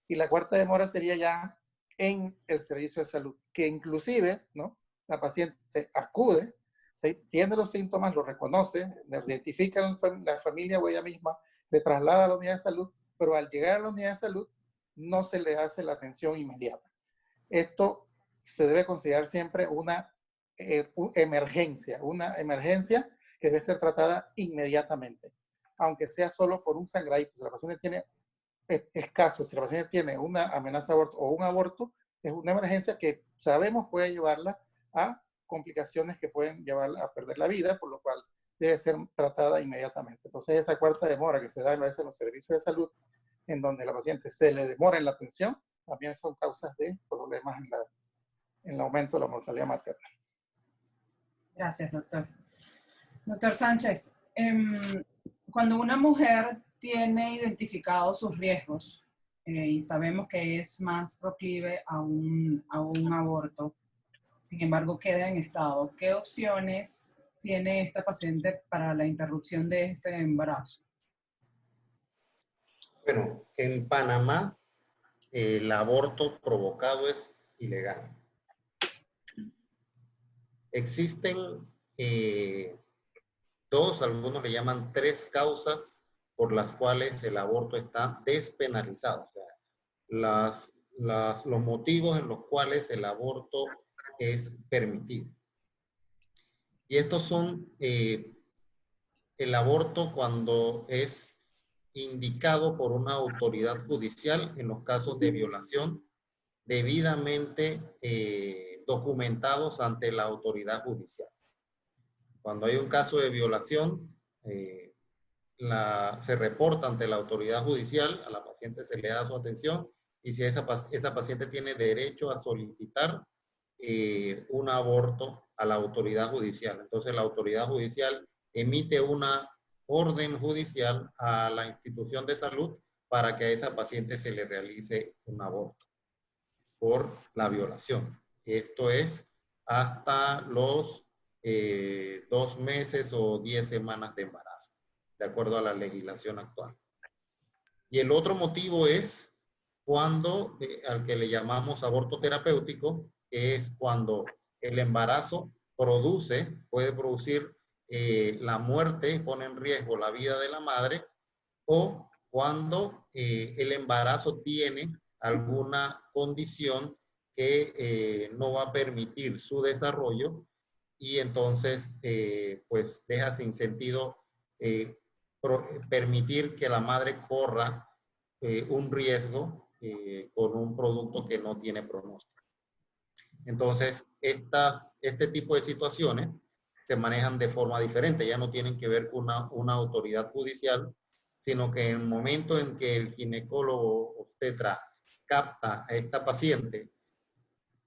Y la cuarta demora sería ya en el servicio de salud, que inclusive, ¿no?, la paciente acude, tiene los síntomas, los reconoce, identifica la familia o ella misma, se traslada a la unidad de salud, pero al llegar a la unidad de salud no se le hace la atención inmediata. Esto se debe considerar siempre una emergencia que debe ser tratada inmediatamente, aunque sea solo por un sangradito. Si la paciente tiene escaso, si la paciente tiene una amenaza de aborto o un aborto, es una emergencia que sabemos puede llevarla a complicaciones que pueden llevarla a perder la vida, por lo cual debe ser tratada inmediatamente. Entonces, esa cuarta demora que se da a veces en los servicios de salud, en donde la paciente se le demora en la atención, también son causas de problemas en el aumento de la mortalidad materna. Gracias, doctor. Doctor Sánchez, cuando una mujer tiene identificados sus riesgos y sabemos que es más proclive a un aborto, sin embargo queda en estado, ¿qué opciones tiene esta paciente para la interrupción de este embarazo? Bueno, en Panamá el aborto provocado es ilegal. Existen algunos le llaman 3 causas por las cuales el aborto está despenalizado. O sea, los motivos en los cuales el aborto es permitido. Y estos son el aborto cuando es indicado por una autoridad judicial en los casos de violación debidamente documentados ante la autoridad judicial. Cuando hay un caso de violación, se reporta ante la autoridad judicial, a la paciente se le da su atención y si esa paciente tiene derecho a solicitar un aborto a la autoridad judicial. Entonces la autoridad judicial emite una orden judicial a la institución de salud para que a esa paciente se le realice un aborto por la violación. Esto es hasta los 2 meses o 10 semanas de embarazo, de acuerdo a la legislación actual. Y el otro motivo es cuando, al que le llamamos aborto terapéutico, que es cuando el embarazo puede producir la muerte, pone en riesgo la vida de la madre, o cuando el embarazo tiene alguna condición que no va a permitir su desarrollo y entonces pues deja sin sentido permitir que la madre corra un riesgo con un producto que no tiene pronóstico. Entonces, este tipo de situaciones se manejan de forma diferente, ya no tienen que ver con una autoridad judicial, sino que en el momento en que el ginecólogo obstetra capta a esta paciente,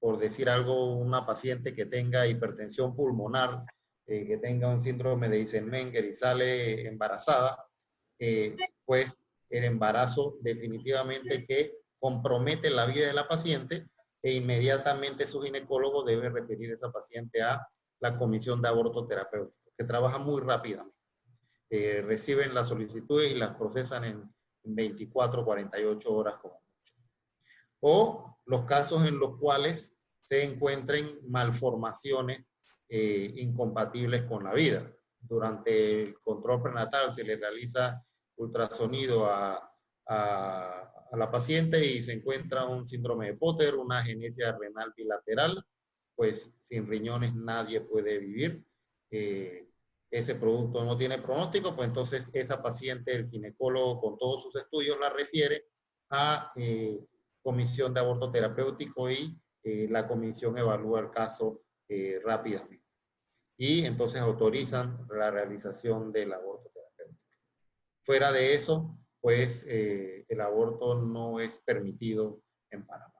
por decir algo, una paciente que tenga hipertensión pulmonar, que tenga un síndrome de Eisenmenger y sale embarazada, pues el embarazo definitivamente que compromete la vida de la paciente e inmediatamente su ginecólogo debe referir a esa paciente a la comisión de aborto terapéutico, que trabaja muy rápidamente. Reciben las solicitudes y las procesan en 24, 48 horas como mucho. O los casos en los cuales se encuentren malformaciones incompatibles con la vida. Durante el control prenatal se le realiza ultrasonido a la paciente y se encuentra un síndrome de Potter, una agenesia renal bilateral, pues sin riñones nadie puede vivir. Ese producto no tiene pronóstico, pues entonces esa paciente, el ginecólogo con todos sus estudios la refiere a comisión de aborto terapéutico y la comisión evalúa el caso rápidamente. Y entonces autorizan la realización del aborto terapéutico. Fuera de eso, pues el aborto no es permitido en Panamá.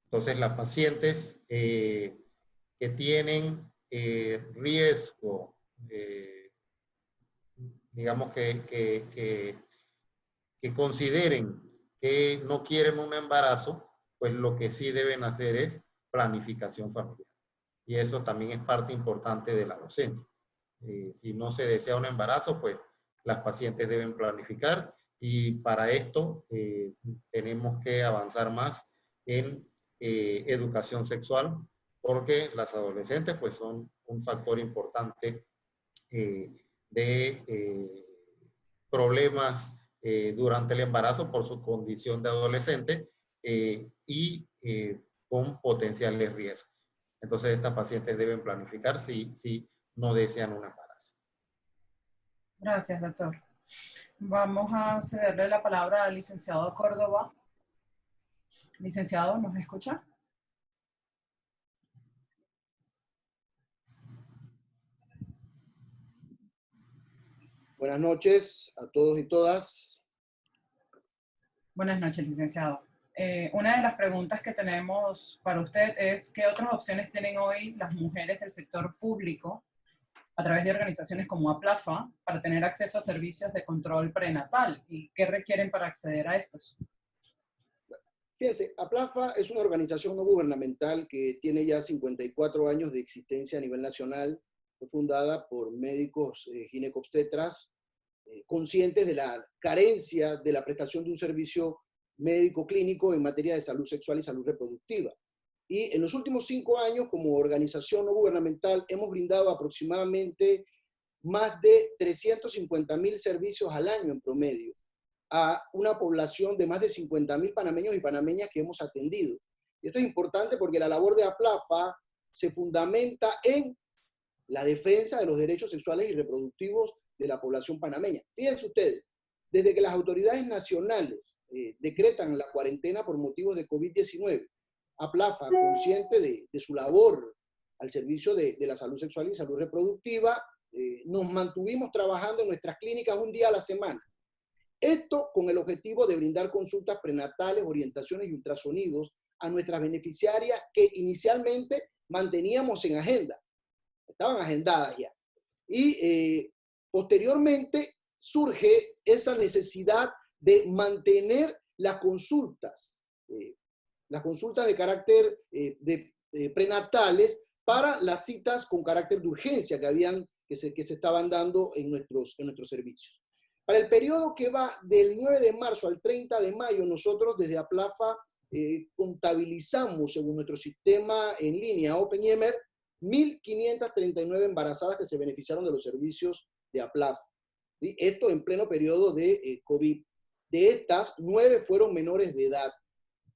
Entonces, las pacientes que tienen riesgo, digamos que consideren que no quieren un embarazo, pues lo que sí deben hacer es planificación familiar. Y eso también es parte importante de la docencia. Si no se desea un embarazo, pues las pacientes deben planificar y para esto tenemos que avanzar más en educación sexual porque las adolescentes pues son un factor importante de problemas durante el embarazo por su condición de adolescente y con potenciales riesgos. Entonces estas pacientes deben planificar si no desean un embarazo. Gracias, doctor. Vamos a cederle la palabra al licenciado Córdoba. Licenciado, ¿nos escucha? Buenas noches a todos y todas. Buenas noches, licenciado. Una de las preguntas que tenemos para usted es ¿qué otras opciones tienen hoy las mujeres del sector público a través de organizaciones como APLAFA para tener acceso a servicios de control prenatal y qué requieren para acceder a estos? Fíjense, APLAFA es una organización no gubernamental que tiene ya 54 años de existencia a nivel nacional. Fue fundada por médicos ginecobstetras conscientes de la carencia de la prestación de un servicio médico clínico en materia de salud sexual y salud reproductiva. Y en los últimos 5 años, como organización no gubernamental, hemos brindado aproximadamente más de 350.000 servicios al año en promedio a una población de más de 50.000 panameños y panameñas que hemos atendido. Y esto es importante porque la labor de APLAFA se fundamenta en la defensa de los derechos sexuales y reproductivos de la población panameña. Fíjense ustedes, desde que las autoridades nacionales decretan la cuarentena por motivos de COVID-19, APLAFA, consciente de su labor al servicio de la salud sexual y salud reproductiva, nos mantuvimos trabajando en nuestras clínicas un día a la semana. Esto con el objetivo de brindar consultas prenatales, orientaciones y ultrasonidos a nuestras beneficiarias que inicialmente manteníamos en agenda. Estaban agendadas ya. Y posteriormente surge esa necesidad de mantener las consultas de carácter prenatales para las citas con carácter de urgencia que se estaban dando en nuestros servicios. Para el periodo que va del 9 de marzo al 30 de mayo, nosotros desde APLAFA contabilizamos, según nuestro sistema en línea OpenEMER, 1.539 embarazadas que se beneficiaron de los servicios de APLAFA. ¿Sí? Esto en pleno periodo de COVID. De estas, 9 fueron menores de edad.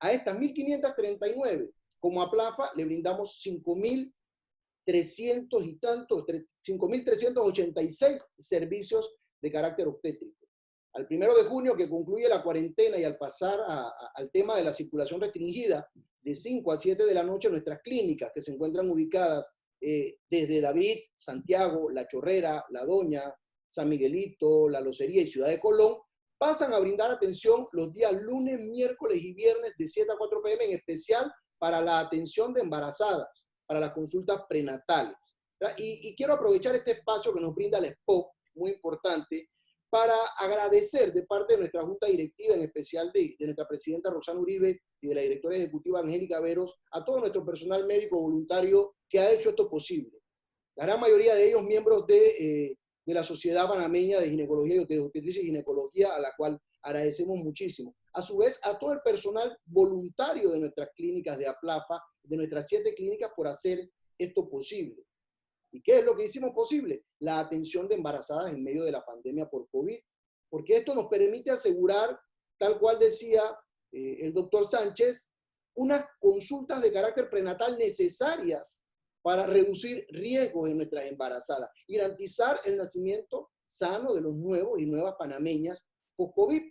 A estas 1.539, como APLAFA, le brindamos 5.386 servicios de carácter obstétrico. Al 1 de junio, que concluye la cuarentena, y al pasar al tema de la circulación restringida, de 5 a 7 de la noche, nuestras clínicas, que se encuentran ubicadas desde David, Santiago, La Chorrera, La Doña, San Miguelito, La Locería y Ciudad de Colón, pasan a brindar atención los días lunes, miércoles y viernes de 7 a 4 p.m., en especial para la atención de embarazadas, para las consultas prenatales. Y quiero aprovechar este espacio que nos brinda la SPOP, muy importante, para agradecer de parte de nuestra junta directiva, en especial de nuestra presidenta Roxana Uribe y de la directora ejecutiva Angélica Veros, a todo nuestro personal médico voluntario que ha hecho esto posible. La gran mayoría de ellos miembros de la Sociedad Panameña de Ginecología y Obstetricia y Ginecología, a la cual agradecemos muchísimo. A su vez, a todo el personal voluntario de nuestras clínicas de APLAFA, de nuestras 7 clínicas, por hacer esto posible. ¿Y qué es lo que hicimos posible? La atención de embarazadas en medio de la pandemia por COVID, porque esto nos permite asegurar, tal cual decía el doctor Sánchez, unas consultas de carácter prenatal necesarias para reducir riesgos en nuestras embarazadas y garantizar el nacimiento sano de los nuevos y nuevas panameñas post-COVID.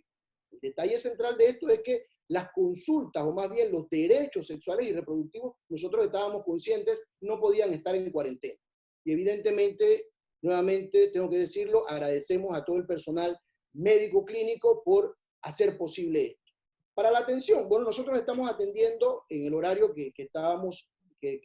El detalle central de esto es que las consultas, o más bien los derechos sexuales y reproductivos, nosotros estábamos conscientes, no podían estar en cuarentena. Y evidentemente, nuevamente tengo que decirlo, agradecemos a todo el personal médico clínico por hacer posible esto. Para la atención, bueno, nosotros estamos atendiendo en el horario que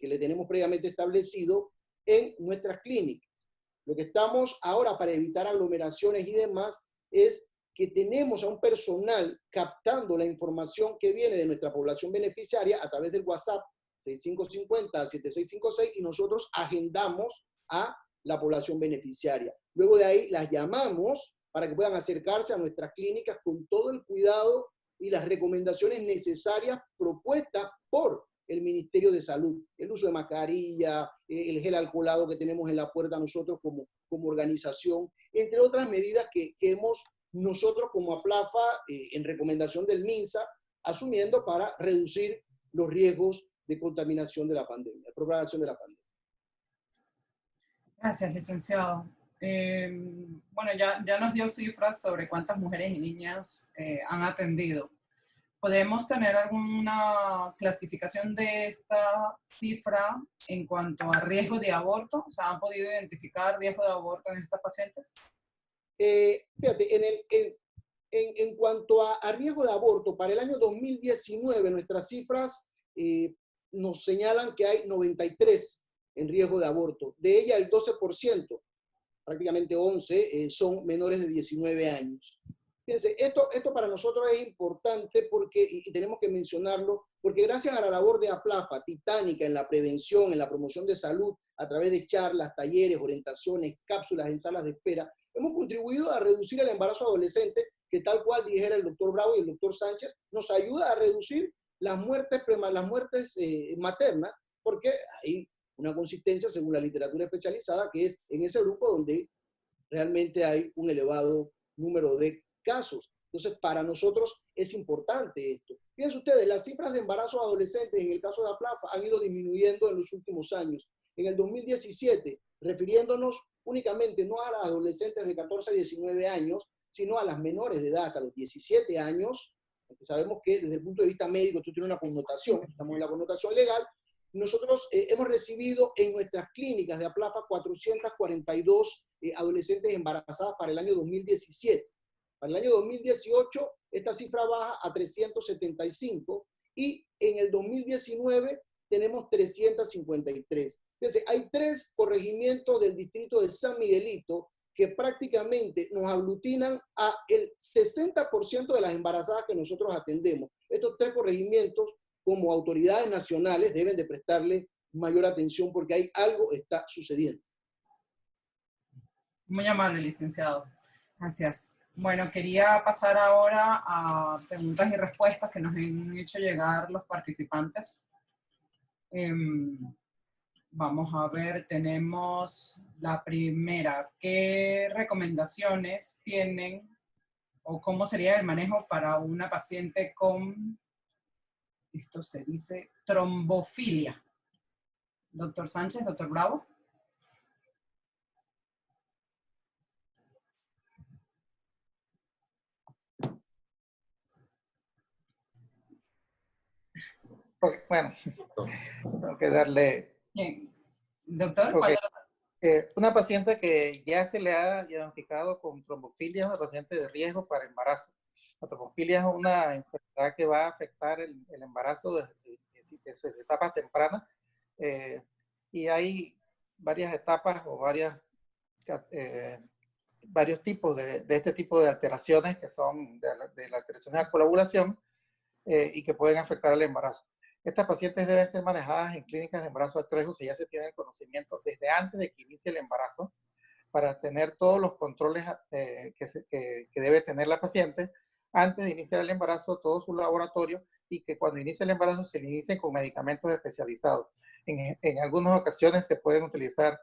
le tenemos previamente establecido en nuestras clínicas. Lo que estamos ahora, para evitar aglomeraciones y demás, es que tenemos a un personal captando la información que viene de nuestra población beneficiaria a través del WhatsApp 6550-7656 y nosotros agendamos a la población beneficiaria. Luego de ahí las llamamos para que puedan acercarse a nuestras clínicas con todo el cuidado y las recomendaciones necesarias propuestas por el Ministerio de Salud. El uso de mascarilla, el gel alcoholado que tenemos en la puerta nosotros como organización, entre otras medidas que hemos nosotros como APLAFA, en recomendación del MINSA, asumiendo para reducir los riesgos de contaminación de la pandemia, de propagación de la pandemia. Gracias, licenciado. Bueno, ya nos dio cifras sobre cuántas mujeres y niñas han atendido. ¿Podemos tener alguna clasificación de esta cifra en cuanto a riesgo de aborto? O sea, ¿han podido identificar riesgo de aborto en estas pacientes? Fíjate, en cuanto a riesgo de aborto, para el año 2019 nuestras cifras nos señalan que hay 93 en riesgo de aborto. De ella el 12%, prácticamente 11, son menores de 19 años. Fíjense, esto para nosotros es importante porque, y tenemos que mencionarlo, porque gracias a la labor de APLAFA, titánica en la prevención, en la promoción de salud, a través de charlas, talleres, orientaciones, cápsulas en salas de espera, hemos contribuido a reducir el embarazo adolescente, que tal cual dijera el doctor Bravo y el doctor Sánchez, nos ayuda a reducir las muertes maternas, porque hay una consistencia según la literatura especializada, que es en ese grupo donde realmente hay un elevado número de casos. Entonces, para nosotros es importante esto. Fíjense ustedes, las cifras de embarazos adolescentes en el caso de APLAFA han ido disminuyendo en los últimos años. En el 2017, refiriéndonos únicamente no a las adolescentes de 14 a 19 años, sino a las menores de edad, hasta los 17 años, porque sabemos que desde el punto de vista médico esto tiene una connotación, estamos en la connotación legal. Nosotros hemos recibido en nuestras clínicas de APLAFA 442 adolescentes embarazadas para el año 2017. Para el año 2018, esta cifra baja a 375 y en el 2019 tenemos 353. Entonces, hay 3 corregimientos del distrito de San Miguelito que prácticamente nos aglutinan a el 60% de las embarazadas que nosotros atendemos. Estos 3 corregimientos, como autoridades nacionales, deben de prestarle mayor atención porque hay algo que está sucediendo. Muy amable, licenciado. Gracias. Bueno, quería pasar ahora a preguntas y respuestas que nos han hecho llegar los participantes. Vamos a ver, tenemos la primera. ¿Qué recomendaciones tienen o cómo sería el manejo para una paciente con, esto se dice, trombofilia? Doctor Sánchez, doctor Bravo. Bueno, tengo que darle... Bien. Doctor, Okay. ¿cuál? Una paciente que ya se le ha diagnosticado con trombofilia es una paciente de riesgo para embarazo. La trombofilia es una enfermedad que va a afectar el embarazo desde sus etapas tempranas y hay varias etapas o varios tipos de este tipo de alteraciones que son de la alteración de la coagulación y que pueden afectar el embarazo. Estas pacientes deben ser manejadas en clínicas de embarazo de alto riesgo si ya se tiene el conocimiento desde antes de que inicie el embarazo para tener todos los controles que debe tener la paciente antes de iniciar el embarazo, todo su laboratorio y que cuando inicie el embarazo se le inicien con medicamentos especializados. En algunas ocasiones se pueden utilizar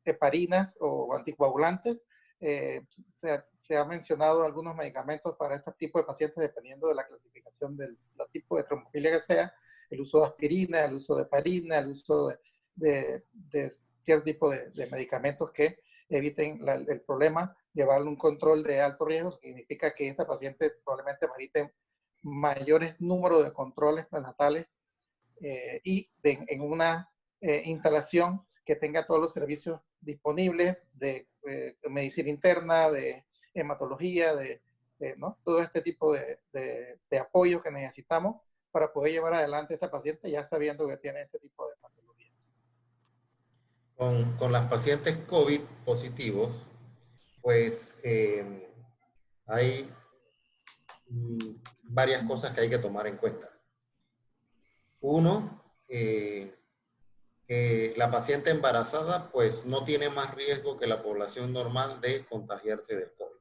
heparinas o anticoagulantes. Se ha mencionado algunos medicamentos para este tipo de pacientes dependiendo de la clasificación del tipo de trombofilia que sea, el uso de aspirina, el uso de heparina, el uso de cierto tipo de medicamentos que eviten el problema, llevarle un control de alto riesgo, significa que esta paciente probablemente merite mayores números de controles prenatales y en una instalación que tenga todos los servicios disponibles de medicina interna, de hematología, ¿no? Todo este tipo de apoyo que necesitamos para poder llevar adelante a esta paciente ya sabiendo que tiene este tipo de patología. Con las pacientes COVID positivos, pues hay varias cosas que hay que tomar en cuenta. Uno, la paciente embarazada pues no tiene más riesgo que la población normal de contagiarse del COVID.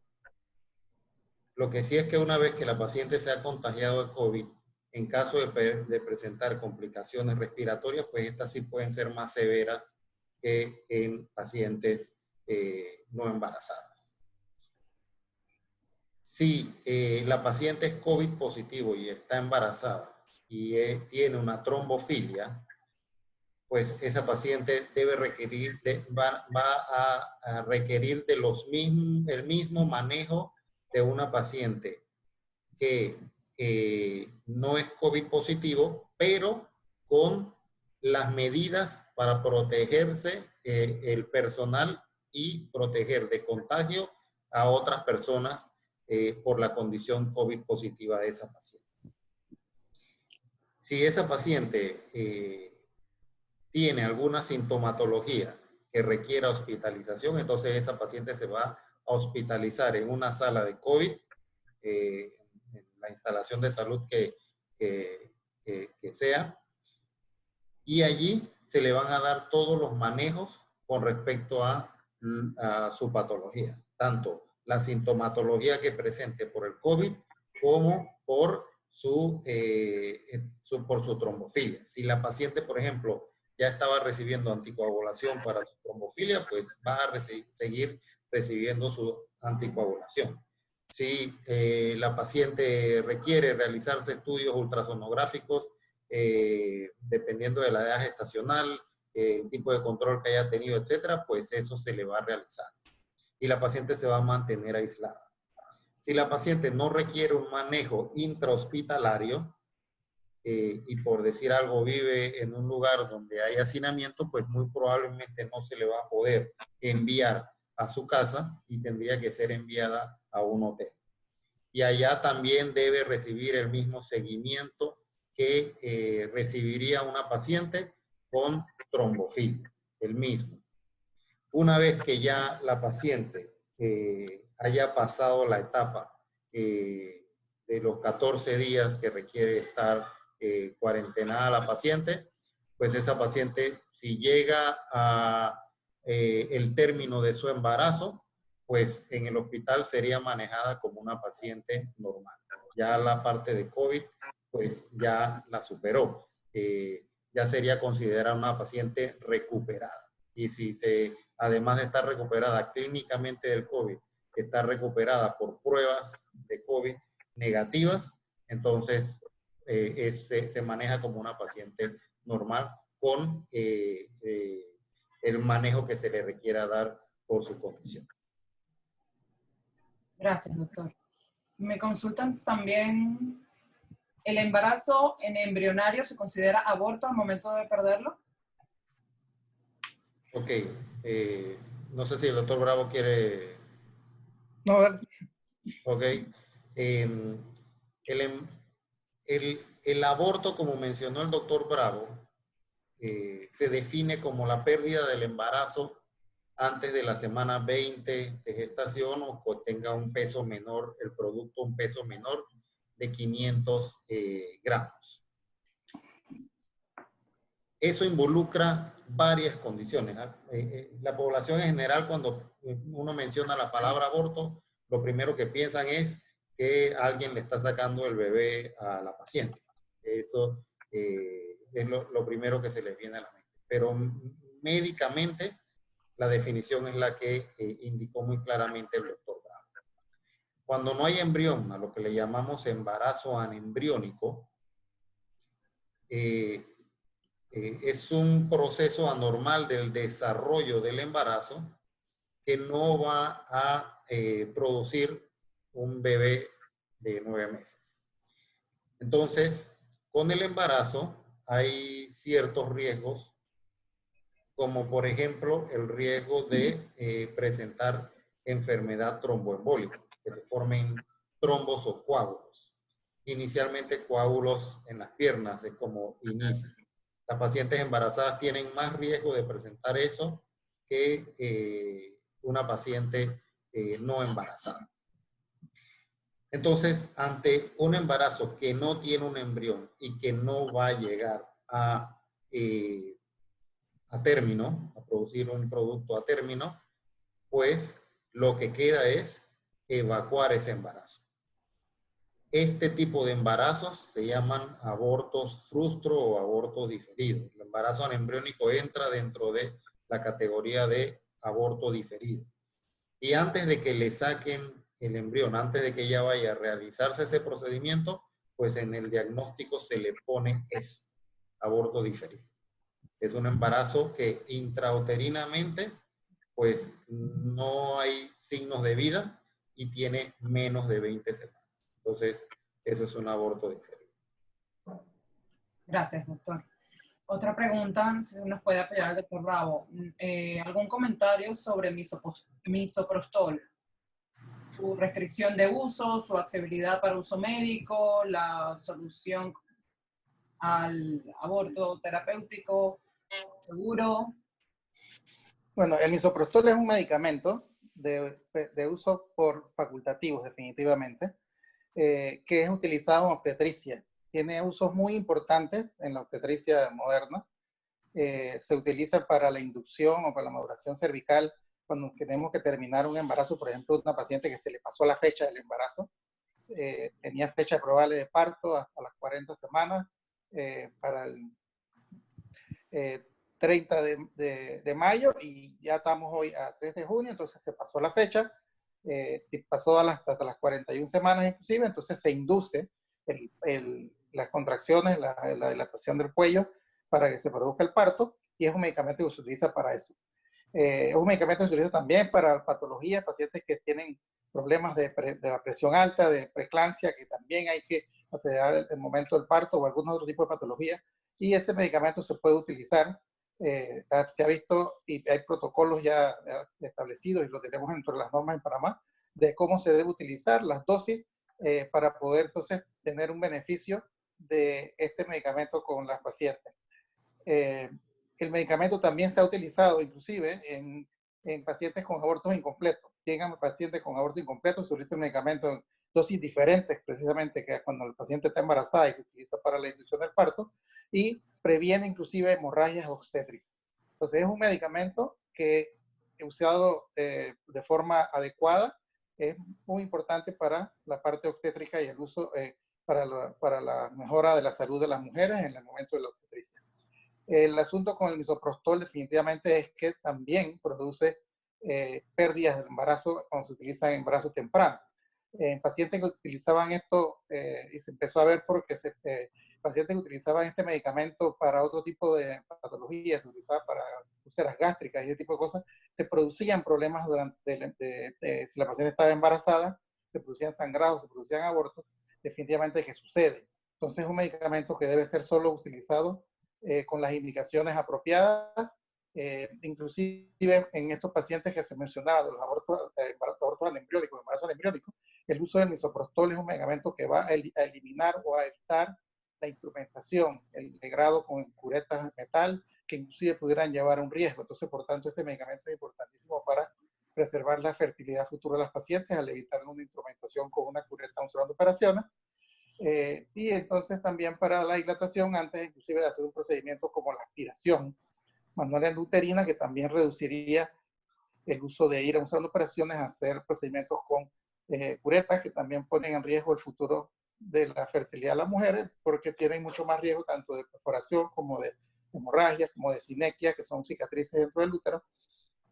Lo que sí es que una vez que la paciente se ha contagiado de COVID, en caso de presentar complicaciones respiratorias, pues estas sí pueden ser más severas que en pacientes no embarazadas. Si la paciente es COVID positivo y está embarazada y tiene una trombofilia, pues esa paciente debe requerir, va a requerir de el mismo manejo de una paciente que no es COVID positivo, pero con las medidas para protegerse el personal y proteger de contagio a otras personas por la condición COVID positiva de esa paciente. Si esa paciente tiene alguna sintomatología que requiera hospitalización, entonces esa paciente se va a hospitalizar en una sala de COVID, en la instalación de salud que sea, y allí se le van a dar todos los manejos con respecto a su patología, tanto la sintomatología que presente por el COVID como por su trombofilia. Si la paciente, por ejemplo, ya estaba recibiendo anticoagulación para su trombofilia, pues va a seguir recibiendo su anticoagulación. Si la paciente requiere realizarse estudios ultrasonográficos, dependiendo de la edad gestacional, el tipo de control que haya tenido, etcétera, pues eso se le va a realizar. Y la paciente se va a mantener aislada. Si la paciente no requiere un manejo intrahospitalario, y por decir algo vive en un lugar donde hay hacinamiento, pues muy probablemente no se le va a poder enviar a su casa y tendría que ser enviada a un hotel. Y allá también debe recibir el mismo seguimiento que recibiría una paciente con trombofilia, el mismo. Una vez que ya la paciente haya pasado la etapa de los 14 días que requiere estar cuarentenada la paciente, pues esa paciente, si llega a el término de su embarazo, pues en el hospital sería manejada como una paciente normal. Ya la parte de COVID, pues ya la superó. Ya sería considerada una paciente recuperada. Y si además de estar recuperada clínicamente del COVID, está recuperada por pruebas de COVID negativas, entonces se maneja como una paciente normal con el manejo que se le requiera dar por su condición. Gracias, doctor. Me consultan también, ¿el embarazo en embrionario se considera aborto al momento de perderlo? Ok, no sé si el doctor Bravo quiere... No, dale. Ok. El aborto, como mencionó el doctor Bravo, se define como la pérdida del embarazo antes de la semana 20 de gestación o que tenga un peso menor, el producto un peso menor de 500 gramos. Eso involucra varias condiciones. La población en general, cuando uno menciona la palabra aborto, lo primero que piensan es que alguien le está sacando el bebé a la paciente. Eso es lo primero que se les viene a la mente. Pero médicamente, la definición es la que indicó muy claramente el doctor Bravo. Cuando no hay embrión, a lo que le llamamos embarazo anembriónico, es un proceso anormal del desarrollo del embarazo que no va a producir un bebé de 9 meses. Entonces, con el embarazo hay ciertos riesgos, como por ejemplo el riesgo de presentar enfermedad tromboembólica, que se formen trombos o coágulos. Inicialmente coágulos en las piernas es como inicia. Las pacientes embarazadas tienen más riesgo de presentar eso que una paciente no embarazada. Entonces, ante un embarazo que no tiene un embrión y que no va a llegar a término, a producir un producto a término, pues lo que queda es evacuar ese embarazo. Este tipo de embarazos se llaman abortos frustro o abortos diferidos. El embarazo anembriónico entra dentro de la categoría de aborto diferido. Y antes de que le saquen el embrión, antes de que ella vaya a realizarse ese procedimiento, pues en el diagnóstico se le pone eso, aborto diferido. Es un embarazo que intrauterinamente, pues no hay signos de vida y tiene menos de 20 semanas. Entonces, eso es un aborto diferido. Gracias, doctor. Otra pregunta, si nos puede apoyar el doctor Bravo. ¿Algún comentario sobre misoprostol? Su restricción de uso, su accesibilidad para uso médico, la solución al aborto terapéutico, seguro. Bueno, el misoprostol es un medicamento de uso por facultativos, definitivamente, que es utilizado en obstetricia. Tiene usos muy importantes en la obstetricia moderna. Se utiliza para la inducción o para la maduración cervical cuando tenemos que terminar un embarazo, por ejemplo, una paciente que se le pasó la fecha del embarazo, tenía fecha probable de parto hasta las 40 semanas, para el 30 de mayo y ya estamos hoy a 3 de junio, entonces se pasó la fecha, si pasó hasta las 41 semanas inclusive, entonces se induce las contracciones, la dilatación del cuello para que se produzca el parto y es un medicamento que se utiliza para eso. Es un medicamento que se utiliza también para patologías, pacientes que tienen problemas de la presión alta, de preeclampsia, que también hay que acelerar el momento del parto o algunos otros tipos de patologías. Y ese medicamento se puede utilizar, se ha visto y hay protocolos ya establecidos y lo tenemos dentro de las normas en Panamá, de cómo se debe utilizar las dosis para poder entonces tener un beneficio de este medicamento con las pacientes. El medicamento también se ha utilizado inclusive en pacientes con abortos incompletos. Llegan pacientes con aborto incompleto, se utiliza el medicamento en dosis diferentes, precisamente que cuando el paciente está embarazada y se utiliza para la inducción del parto, y previene inclusive hemorragias obstétricas. Entonces es un medicamento que usado de forma adecuada es muy importante para la parte obstétrica y el uso para la mejora de la salud de las mujeres en el momento de la obstetricia. El asunto con el misoprostol definitivamente es que también produce pérdidas del embarazo cuando se utiliza en embarazo temprano. En pacientes que utilizaban esto, y se empezó a ver porque pacientes que utilizaban este medicamento para otro tipo de patologías, se utilizaba para úlceras gástricas y ese tipo de cosas, se producían problemas si la paciente estaba embarazada, se producían sangrados, se producían abortos, definitivamente que sucede. Entonces es un medicamento que debe ser solo utilizado con las indicaciones apropiadas, inclusive en estos pacientes que se mencionaba de los abortos anembriónicos, embarazo anembriónico, el uso del misoprostol es un medicamento que va a eliminar o a evitar la instrumentación, el legrado con curetas de metal, que inclusive pudieran llevar a un riesgo. Entonces, por tanto, este medicamento es importantísimo para preservar la fertilidad futura de las pacientes al evitar una instrumentación con una cureta de operaciones. Y entonces también para la dilatación, antes inclusive de hacer un procedimiento como la aspiración manual endouterina, que también reduciría el uso de ir a un salón de operaciones a hacer procedimientos con curetas que también ponen en riesgo el futuro de la fertilidad de las mujeres, porque tienen mucho más riesgo tanto de perforación como de hemorragias, como de sinequias, que son cicatrices dentro del útero.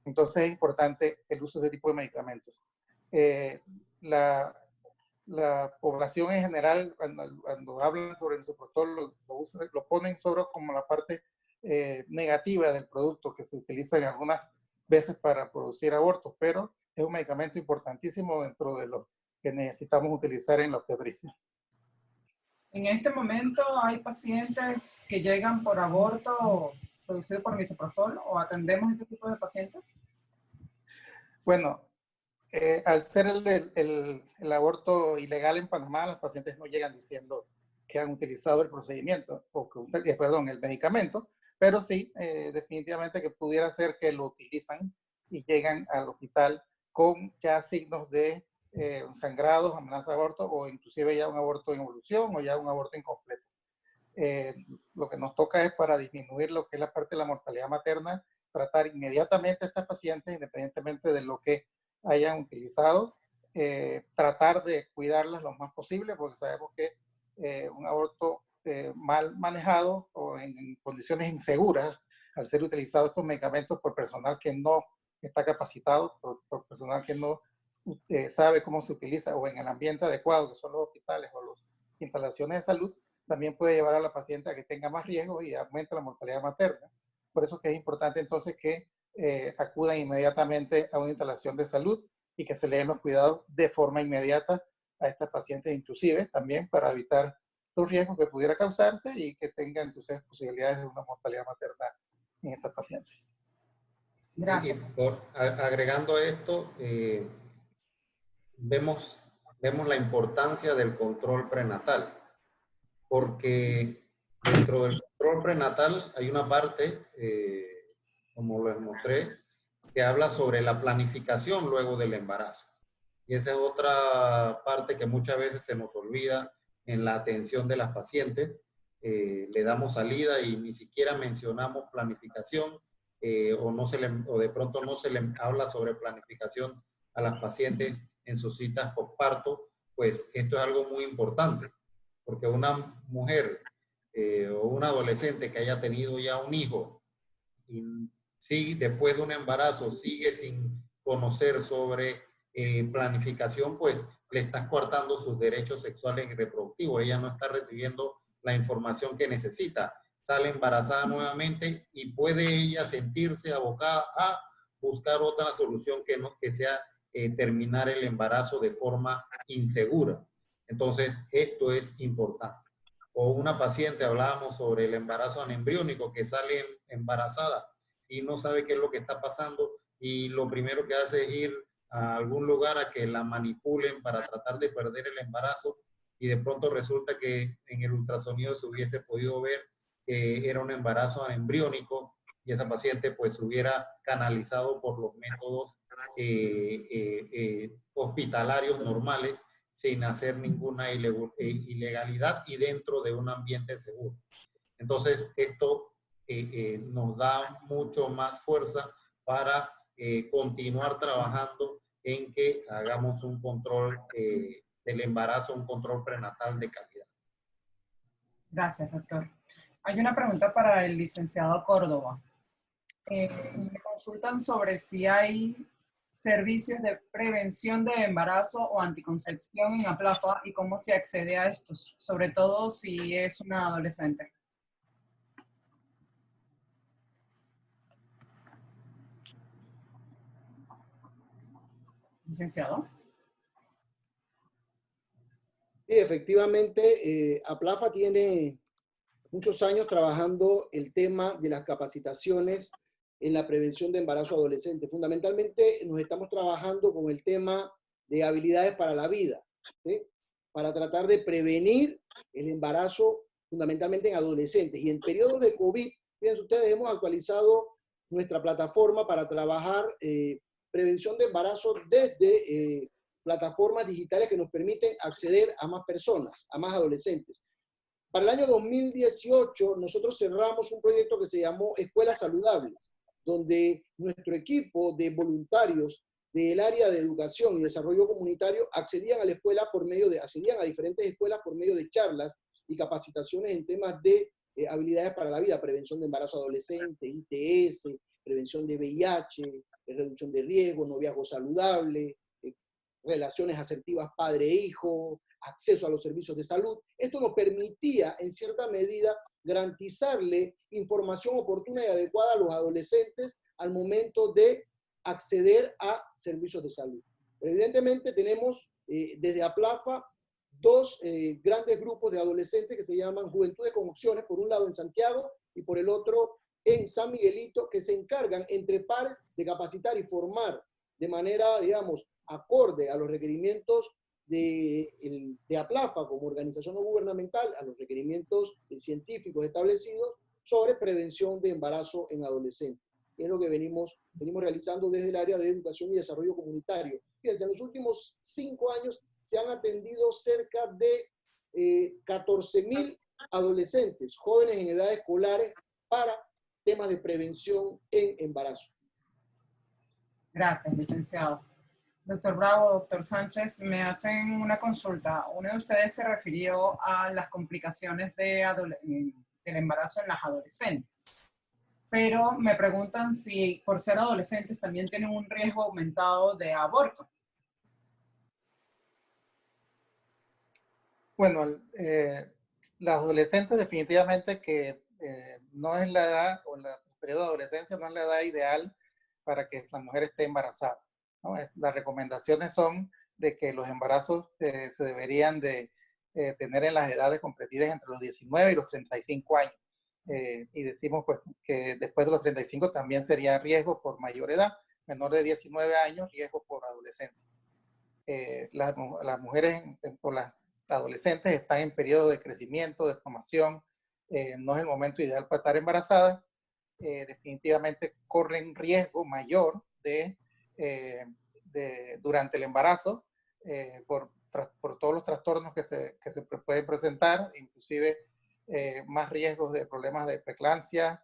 Entonces es importante el uso de este tipo de medicamentos. La población en general, cuando hablan sobre el misoprostol, lo ponen sobre como la parte negativa del producto que se utiliza en algunas veces para producir abortos, pero es un medicamento importantísimo dentro de lo que necesitamos utilizar en la obstetricia. En este momento hay pacientes que llegan por aborto producido por misoprostol o atendemos este tipo de pacientes. Bueno, Al ser el aborto ilegal en Panamá, los pacientes no llegan diciendo que han utilizado el procedimiento, o que perdón, el medicamento, pero sí, definitivamente que pudiera ser que lo utilizan y llegan al hospital con ya signos de sangrados, amenaza de aborto, o inclusive ya un aborto en evolución o ya un aborto incompleto. Lo que nos toca es, para disminuir lo que es la parte de la mortalidad materna, tratar inmediatamente a estas pacientes, independientemente de lo que hayan utilizado, tratar de cuidarlas lo más posible, porque sabemos que un aborto mal manejado o en condiciones inseguras, al ser utilizados estos medicamentos por personal que no está capacitado, por personal que no sabe cómo se utiliza, o en el ambiente adecuado, que son los hospitales o las instalaciones de salud, también puede llevar a la paciente a que tenga más riesgos y aumente la mortalidad materna. Por eso que es importante entonces que acudan inmediatamente a una instalación de salud y que se le den los cuidados de forma inmediata a estas pacientes, inclusive también para evitar los riesgos que pudiera causarse y que tengan entonces posibilidades de una mortalidad materna en estas pacientes. Gracias. Agregando a esto, vemos la importancia del control prenatal, porque dentro del control prenatal hay una parte, como les mostré, que habla sobre la planificación luego del embarazo. Y esa es otra parte que muchas veces se nos olvida en la atención de las pacientes. Le damos salida y ni siquiera mencionamos planificación, o de pronto no se le habla sobre planificación a las pacientes en sus citas postparto. Pues esto es algo muy importante, porque una mujer o un adolescente que haya tenido ya un hijo y sí, después de un embarazo sigue sin conocer sobre planificación, pues le estás coartando sus derechos sexuales y reproductivos. Ella no está recibiendo la información que necesita. Sale embarazada nuevamente y puede ella sentirse abocada a buscar otra solución que sea terminar el embarazo de forma insegura. Entonces, esto es importante. O una paciente, hablábamos sobre el embarazo anembriónico, que sale embarazada y no sabe qué es lo que está pasando, y lo primero que hace es ir a algún lugar a que la manipulen para tratar de perder el embarazo, y de pronto resulta que en el ultrasonido se hubiese podido ver que era un embarazo anembriónico, y esa paciente pues hubiera canalizado por los métodos hospitalarios normales, sin hacer ninguna ilegalidad y dentro de un ambiente seguro. Entonces, esto nos da mucho más fuerza para continuar trabajando en que hagamos un control del embarazo, un control prenatal de calidad. Gracias, doctor. Hay una pregunta para el licenciado Córdoba. Me consultan sobre si hay servicios de prevención de embarazo o anticoncepción en APLAFA y cómo se accede a estos, sobre todo si es una adolescente. Licenciado. Sí, efectivamente, APLAFA tiene muchos años trabajando el tema de las capacitaciones en la prevención de embarazo adolescente. Fundamentalmente nos estamos trabajando con el tema de habilidades para la vida, ¿sí? Para tratar de prevenir el embarazo fundamentalmente en adolescentes. Y en periodos de COVID, fíjense ustedes, hemos actualizado nuestra plataforma para trabajar prevención de embarazo desde plataformas digitales que nos permiten acceder a más personas, a más adolescentes. Para el año 2018, nosotros cerramos un proyecto que se llamó Escuelas Saludables, donde nuestro equipo de voluntarios del área de educación y desarrollo comunitario accedían a la escuela accedían a diferentes escuelas por medio de charlas y capacitaciones en temas de habilidades para la vida, prevención de embarazo adolescente, ITS, prevención de VIH, reducción de riesgo, noviazgo saludable, relaciones asertivas padre-hijo, acceso a los servicios de salud. Esto nos permitía, en cierta medida, garantizarle información oportuna y adecuada a los adolescentes al momento de acceder a servicios de salud. Evidentemente tenemos desde APLAFA dos grandes grupos de adolescentes que se llaman Juventudes con Opciones, por un lado en Santiago y por el otro en San Miguelito, que se encargan entre pares de capacitar y formar de manera, digamos, acorde a los requerimientos de APLAFA como organización no gubernamental, a los requerimientos científicos establecidos sobre prevención de embarazo en adolescentes. Es lo que venimos realizando desde el área de educación y desarrollo comunitario. Fíjense, en los últimos 5 años se han atendido cerca de 14.000 adolescentes, jóvenes en edades escolares, para temas de prevención en embarazo. Gracias, licenciado. Doctor Bravo, doctor Sánchez, me hacen una consulta. Uno de ustedes se refirió a las complicaciones del embarazo en las adolescentes, pero me preguntan si por ser adolescentes también tienen un riesgo aumentado de aborto. Bueno, las adolescentes definitivamente que no es la edad, o el periodo de adolescencia no es la edad ideal para que la mujer esté embarazada, ¿no? Las recomendaciones son de que los embarazos se deberían de tener en las edades comprendidas entre los 19 y los 35 años. Y decimos pues que después de los 35 también sería riesgo por mayor edad, menor de 19 años, riesgo por adolescencia. Las mujeres o las adolescentes están en periodo de crecimiento, de formación, no es el momento ideal para estar embarazadas, definitivamente corren riesgo mayor durante el embarazo por todos los trastornos que se pueden presentar, inclusive más riesgos de problemas de preeclampsia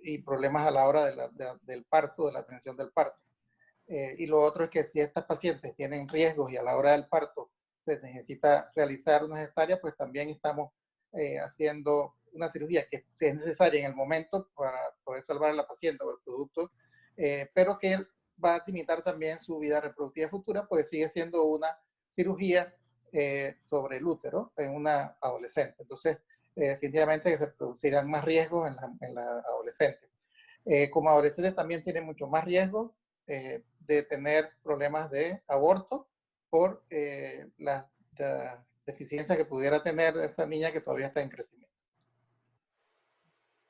y problemas a la hora del parto, de la atención del parto. Y lo otro es que si estas pacientes tienen riesgos y a la hora del parto se necesita realizar una cesárea, pues también estamos haciendo una cirugía que si es necesaria en el momento para poder salvar a la paciente o el producto, pero que va a limitar también su vida reproductiva futura, pues sigue siendo una cirugía sobre el útero en una adolescente. Entonces, definitivamente que se producirán más riesgos en la adolescente. Como adolescentes también tienen mucho más riesgo de tener problemas de aborto por la deficiencia que pudiera tener esta niña que todavía está en crecimiento.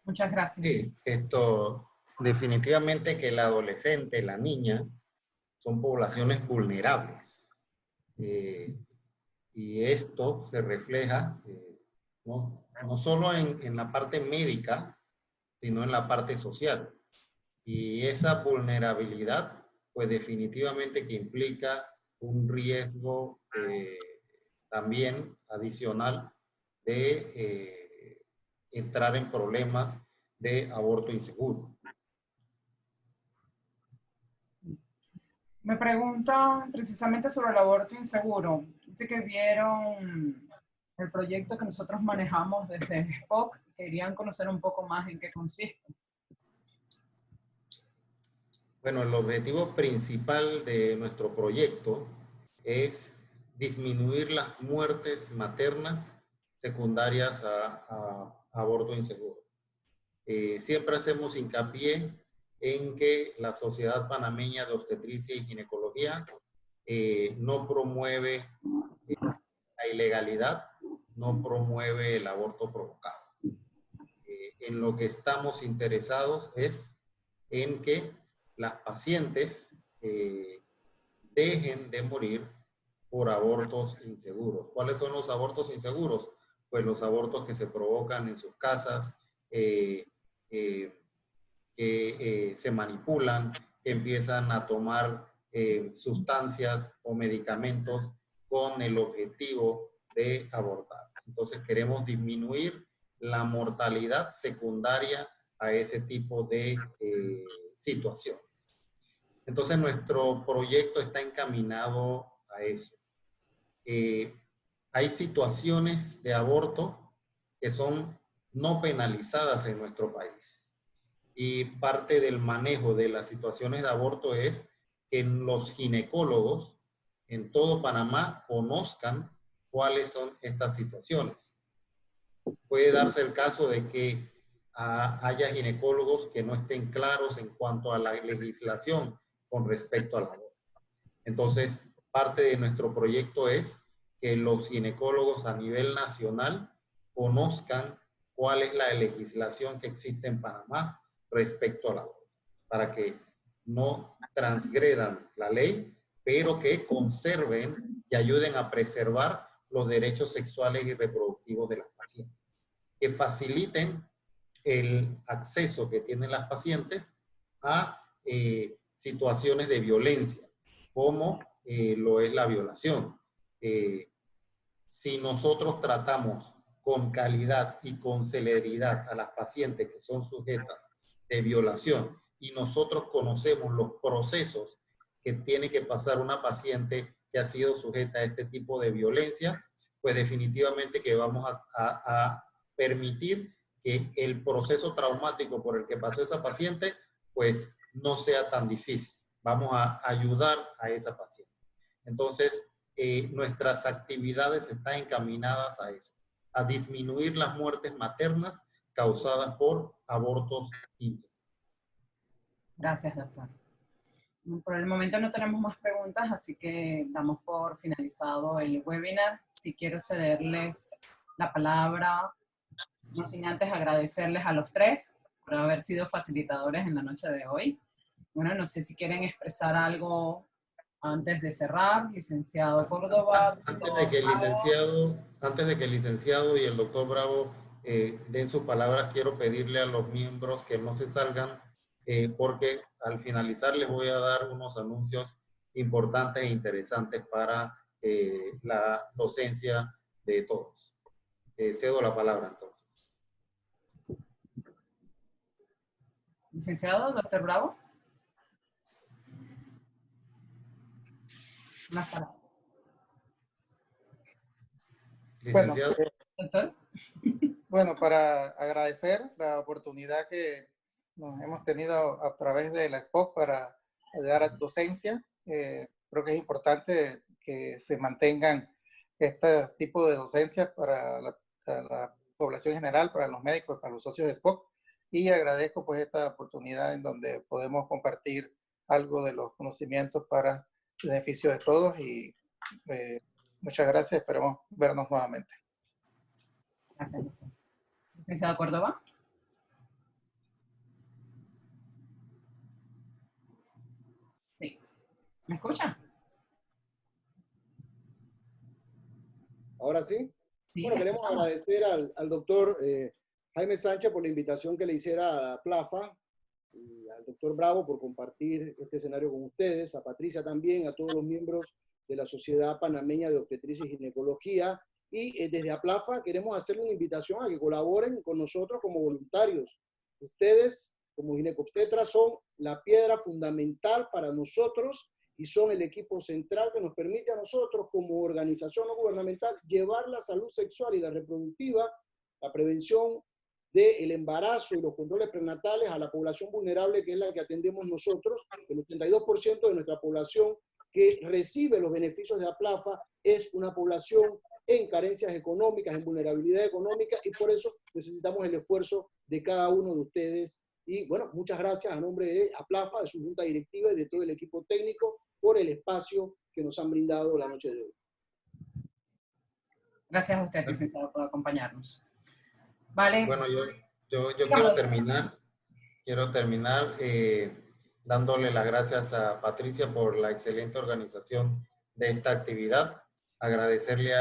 Muchas gracias. Sí, esto definitivamente que el adolescente, la niña, son poblaciones vulnerables. Y esto se refleja no solo en la parte médica, sino en la parte social. Y esa vulnerabilidad, pues definitivamente que implica un riesgo también adicional de entrar en problemas de aborto inseguro. Me preguntan precisamente sobre el aborto inseguro. Dice que vieron el proyecto que nosotros manejamos desde SPOC. Querían conocer un poco más en qué consiste. Bueno, el objetivo principal de nuestro proyecto es disminuir las muertes maternas secundarias a aborto inseguro. Siempre hacemos hincapié en que la Sociedad Panameña de Obstetricia y Ginecología no promueve la ilegalidad, no promueve el aborto provocado. En lo que estamos interesados es en que las pacientes dejen de morir por abortos inseguros. ¿Cuáles son los abortos inseguros? Pues los abortos que se provocan en sus casas, que se manipulan, que empiezan a tomar sustancias o medicamentos con el objetivo de abortar. Entonces queremos disminuir la mortalidad secundaria a ese tipo de situaciones. Entonces nuestro proyecto está encaminado a eso. Hay situaciones de aborto que son no penalizadas en nuestro país. Y parte del manejo de las situaciones de aborto es que los ginecólogos en todo Panamá conozcan cuáles son estas situaciones. Puede darse el caso de que haya ginecólogos que no estén claros en cuanto a la legislación con respecto al aborto. Entonces, parte de nuestro proyecto es que los ginecólogos a nivel nacional conozcan cuál es la legislación que existe en Panamá respecto al aborto, para que no transgredan la ley, pero que conserven y ayuden a preservar los derechos sexuales y reproductivos de las pacientes, que faciliten el acceso que tienen las pacientes a situaciones de violencia, como lo es la violación. Si nosotros tratamos con calidad y con celeridad a las pacientes que son sujetas de violación y nosotros conocemos los procesos que tiene que pasar una paciente que ha sido sujeta a este tipo de violencia, pues definitivamente que vamos a permitir que el proceso traumático por el que pasó esa paciente, pues no sea tan difícil. Vamos a ayudar a esa paciente. Entonces, nuestras actividades están encaminadas a eso, a disminuir las muertes maternas causadas por abortos inseguros. Gracias, doctor. Por el momento no tenemos más preguntas, así que damos por finalizado el webinar. Si quiero cederles la palabra, no sin antes agradecerles a los tres por haber sido facilitadores en la noche de hoy. Bueno, no sé si quieren expresar algo antes de cerrar, licenciado Córdoba. Antes de que el licenciado y el doctor Bravo den sus palabras, quiero pedirle a los miembros que no se salgan, porque al finalizar les voy a dar unos anuncios importantes e interesantes para la docencia de todos. Cedo la palabra entonces. Licenciado, doctor Bravo. Unas palabras. Licenciado. Doctor. Bueno, para agradecer la oportunidad que nos hemos tenido a través de la SPOC para dar docencia. Creo que es importante que se mantengan este tipo de docencias para la población general, para los médicos, para los socios de SPOC. Y agradezco pues esta oportunidad en donde podemos compartir algo de los conocimientos para el beneficio de todos. Y muchas gracias, esperamos vernos nuevamente. Gracias, doctor. Licenciado Córdoba. Sí. ¿Me escucha? ¿Ahora sí? Sí. Bueno, queremos agradecer al doctor Jaime Sánchez por la invitación que le hiciera a PLAFA, y al doctor Bravo por compartir este escenario con ustedes, a Patricia también, a todos los miembros de la Sociedad Panameña de Obstetricia y Ginecología. Y desde APLAFA queremos hacerle una invitación a que colaboren con nosotros como voluntarios. Ustedes, como ginecobstetras, son la piedra fundamental para nosotros y son el equipo central que nos permite a nosotros, como organización no gubernamental, llevar la salud sexual y la reproductiva, la prevención del embarazo y los controles prenatales a la población vulnerable, que es la que atendemos nosotros. El 82% de nuestra población que recibe los beneficios de APLAFA es una población en carencias económicas, en vulnerabilidad económica, y por eso necesitamos el esfuerzo de cada uno de ustedes. Y bueno, muchas gracias a nombre de APLAFA, de su junta directiva y de todo el equipo técnico por el espacio que nos han brindado la noche de hoy. Gracias a usted, licenciado, por acompañarnos. Vale. Bueno, yo quiero terminar dándole las gracias a Patricia por la excelente organización de esta actividad. Agradecerle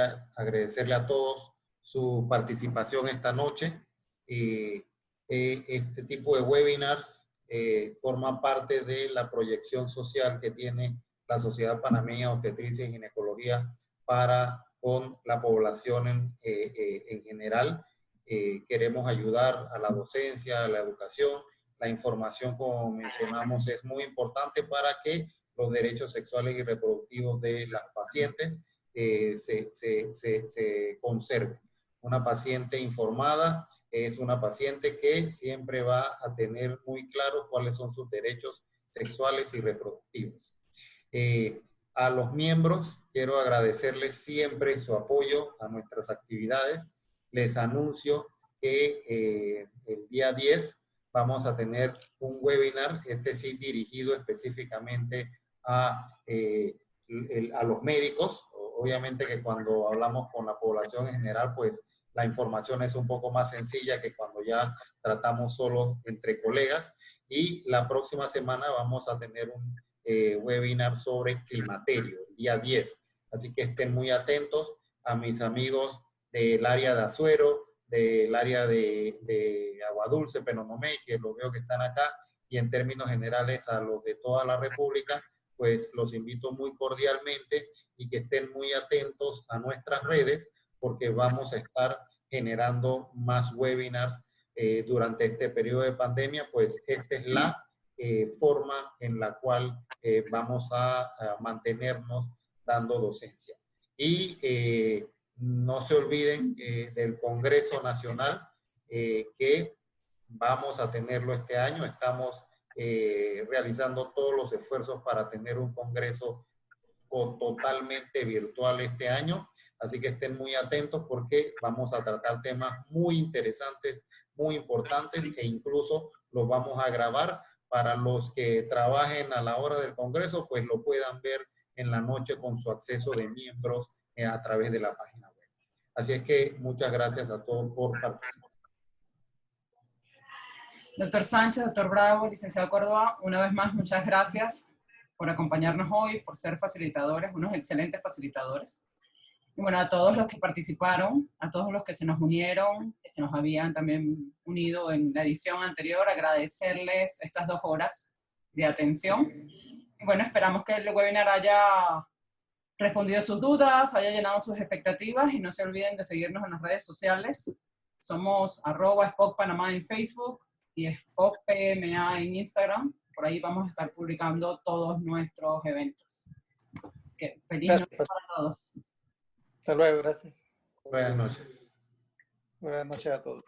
a todos su participación esta noche. Este tipo de webinars forma parte de la proyección social que tiene la Sociedad Panameña de Obstetricia y Ginecología para con la población en general. Queremos ayudar a la docencia, a la educación. La información, como mencionamos, es muy importante para que los derechos sexuales y reproductivos de las pacientes se conserven. Una paciente informada es una paciente que siempre va a tener muy claro cuáles son sus derechos sexuales y reproductivos. A los miembros quiero agradecerles siempre su apoyo a nuestras actividades. Les anuncio que el día 10 vamos a tener un webinar, este sí dirigido específicamente a los médicos. Obviamente que cuando hablamos con la población en general, pues la información es un poco más sencilla que cuando ya tratamos solo entre colegas. Y la próxima semana vamos a tener webinar sobre climaterio, el día 10. Así que estén muy atentos a mis amigos del área de Azuero, del área de Agua Dulce, Penonomé, que los veo que están acá, y en términos generales a los de toda la República, pues los invito muy cordialmente y que estén muy atentos a nuestras redes, porque vamos a estar generando más webinars durante este periodo de pandemia, pues esta es la forma en la cual vamos a mantenernos dando docencia. Y no se olviden del Congreso Nacional que vamos a tenerlo este año. Estamos realizando todos los esfuerzos para tener un congreso totalmente virtual este año. Así que estén muy atentos porque vamos a tratar temas muy interesantes, muy importantes, e incluso los vamos a grabar para los que trabajen a la hora del congreso, pues lo puedan ver en la noche con su acceso de miembros a través de la página web. Así es que muchas gracias a todos por participar. Doctor Sánchez, doctor Bravo, licenciado Córdoba, una vez más, muchas gracias por acompañarnos hoy, por ser facilitadores, unos excelentes facilitadores. Y bueno, a todos los que participaron, a todos los que se nos unieron, que se nos habían también unido en la edición anterior, agradecerles estas 2 horas de atención. Y bueno, esperamos que el webinar haya respondido sus dudas, haya llenado sus expectativas, y no se olviden de seguirnos en las redes sociales. Somos @SPOC-Panamá en Facebook y SPOC-PMA en Instagram. Por ahí vamos a estar publicando todos nuestros eventos. Feliz noche para todos. Hasta luego, gracias. Buenas noches. Buenas noches a todos.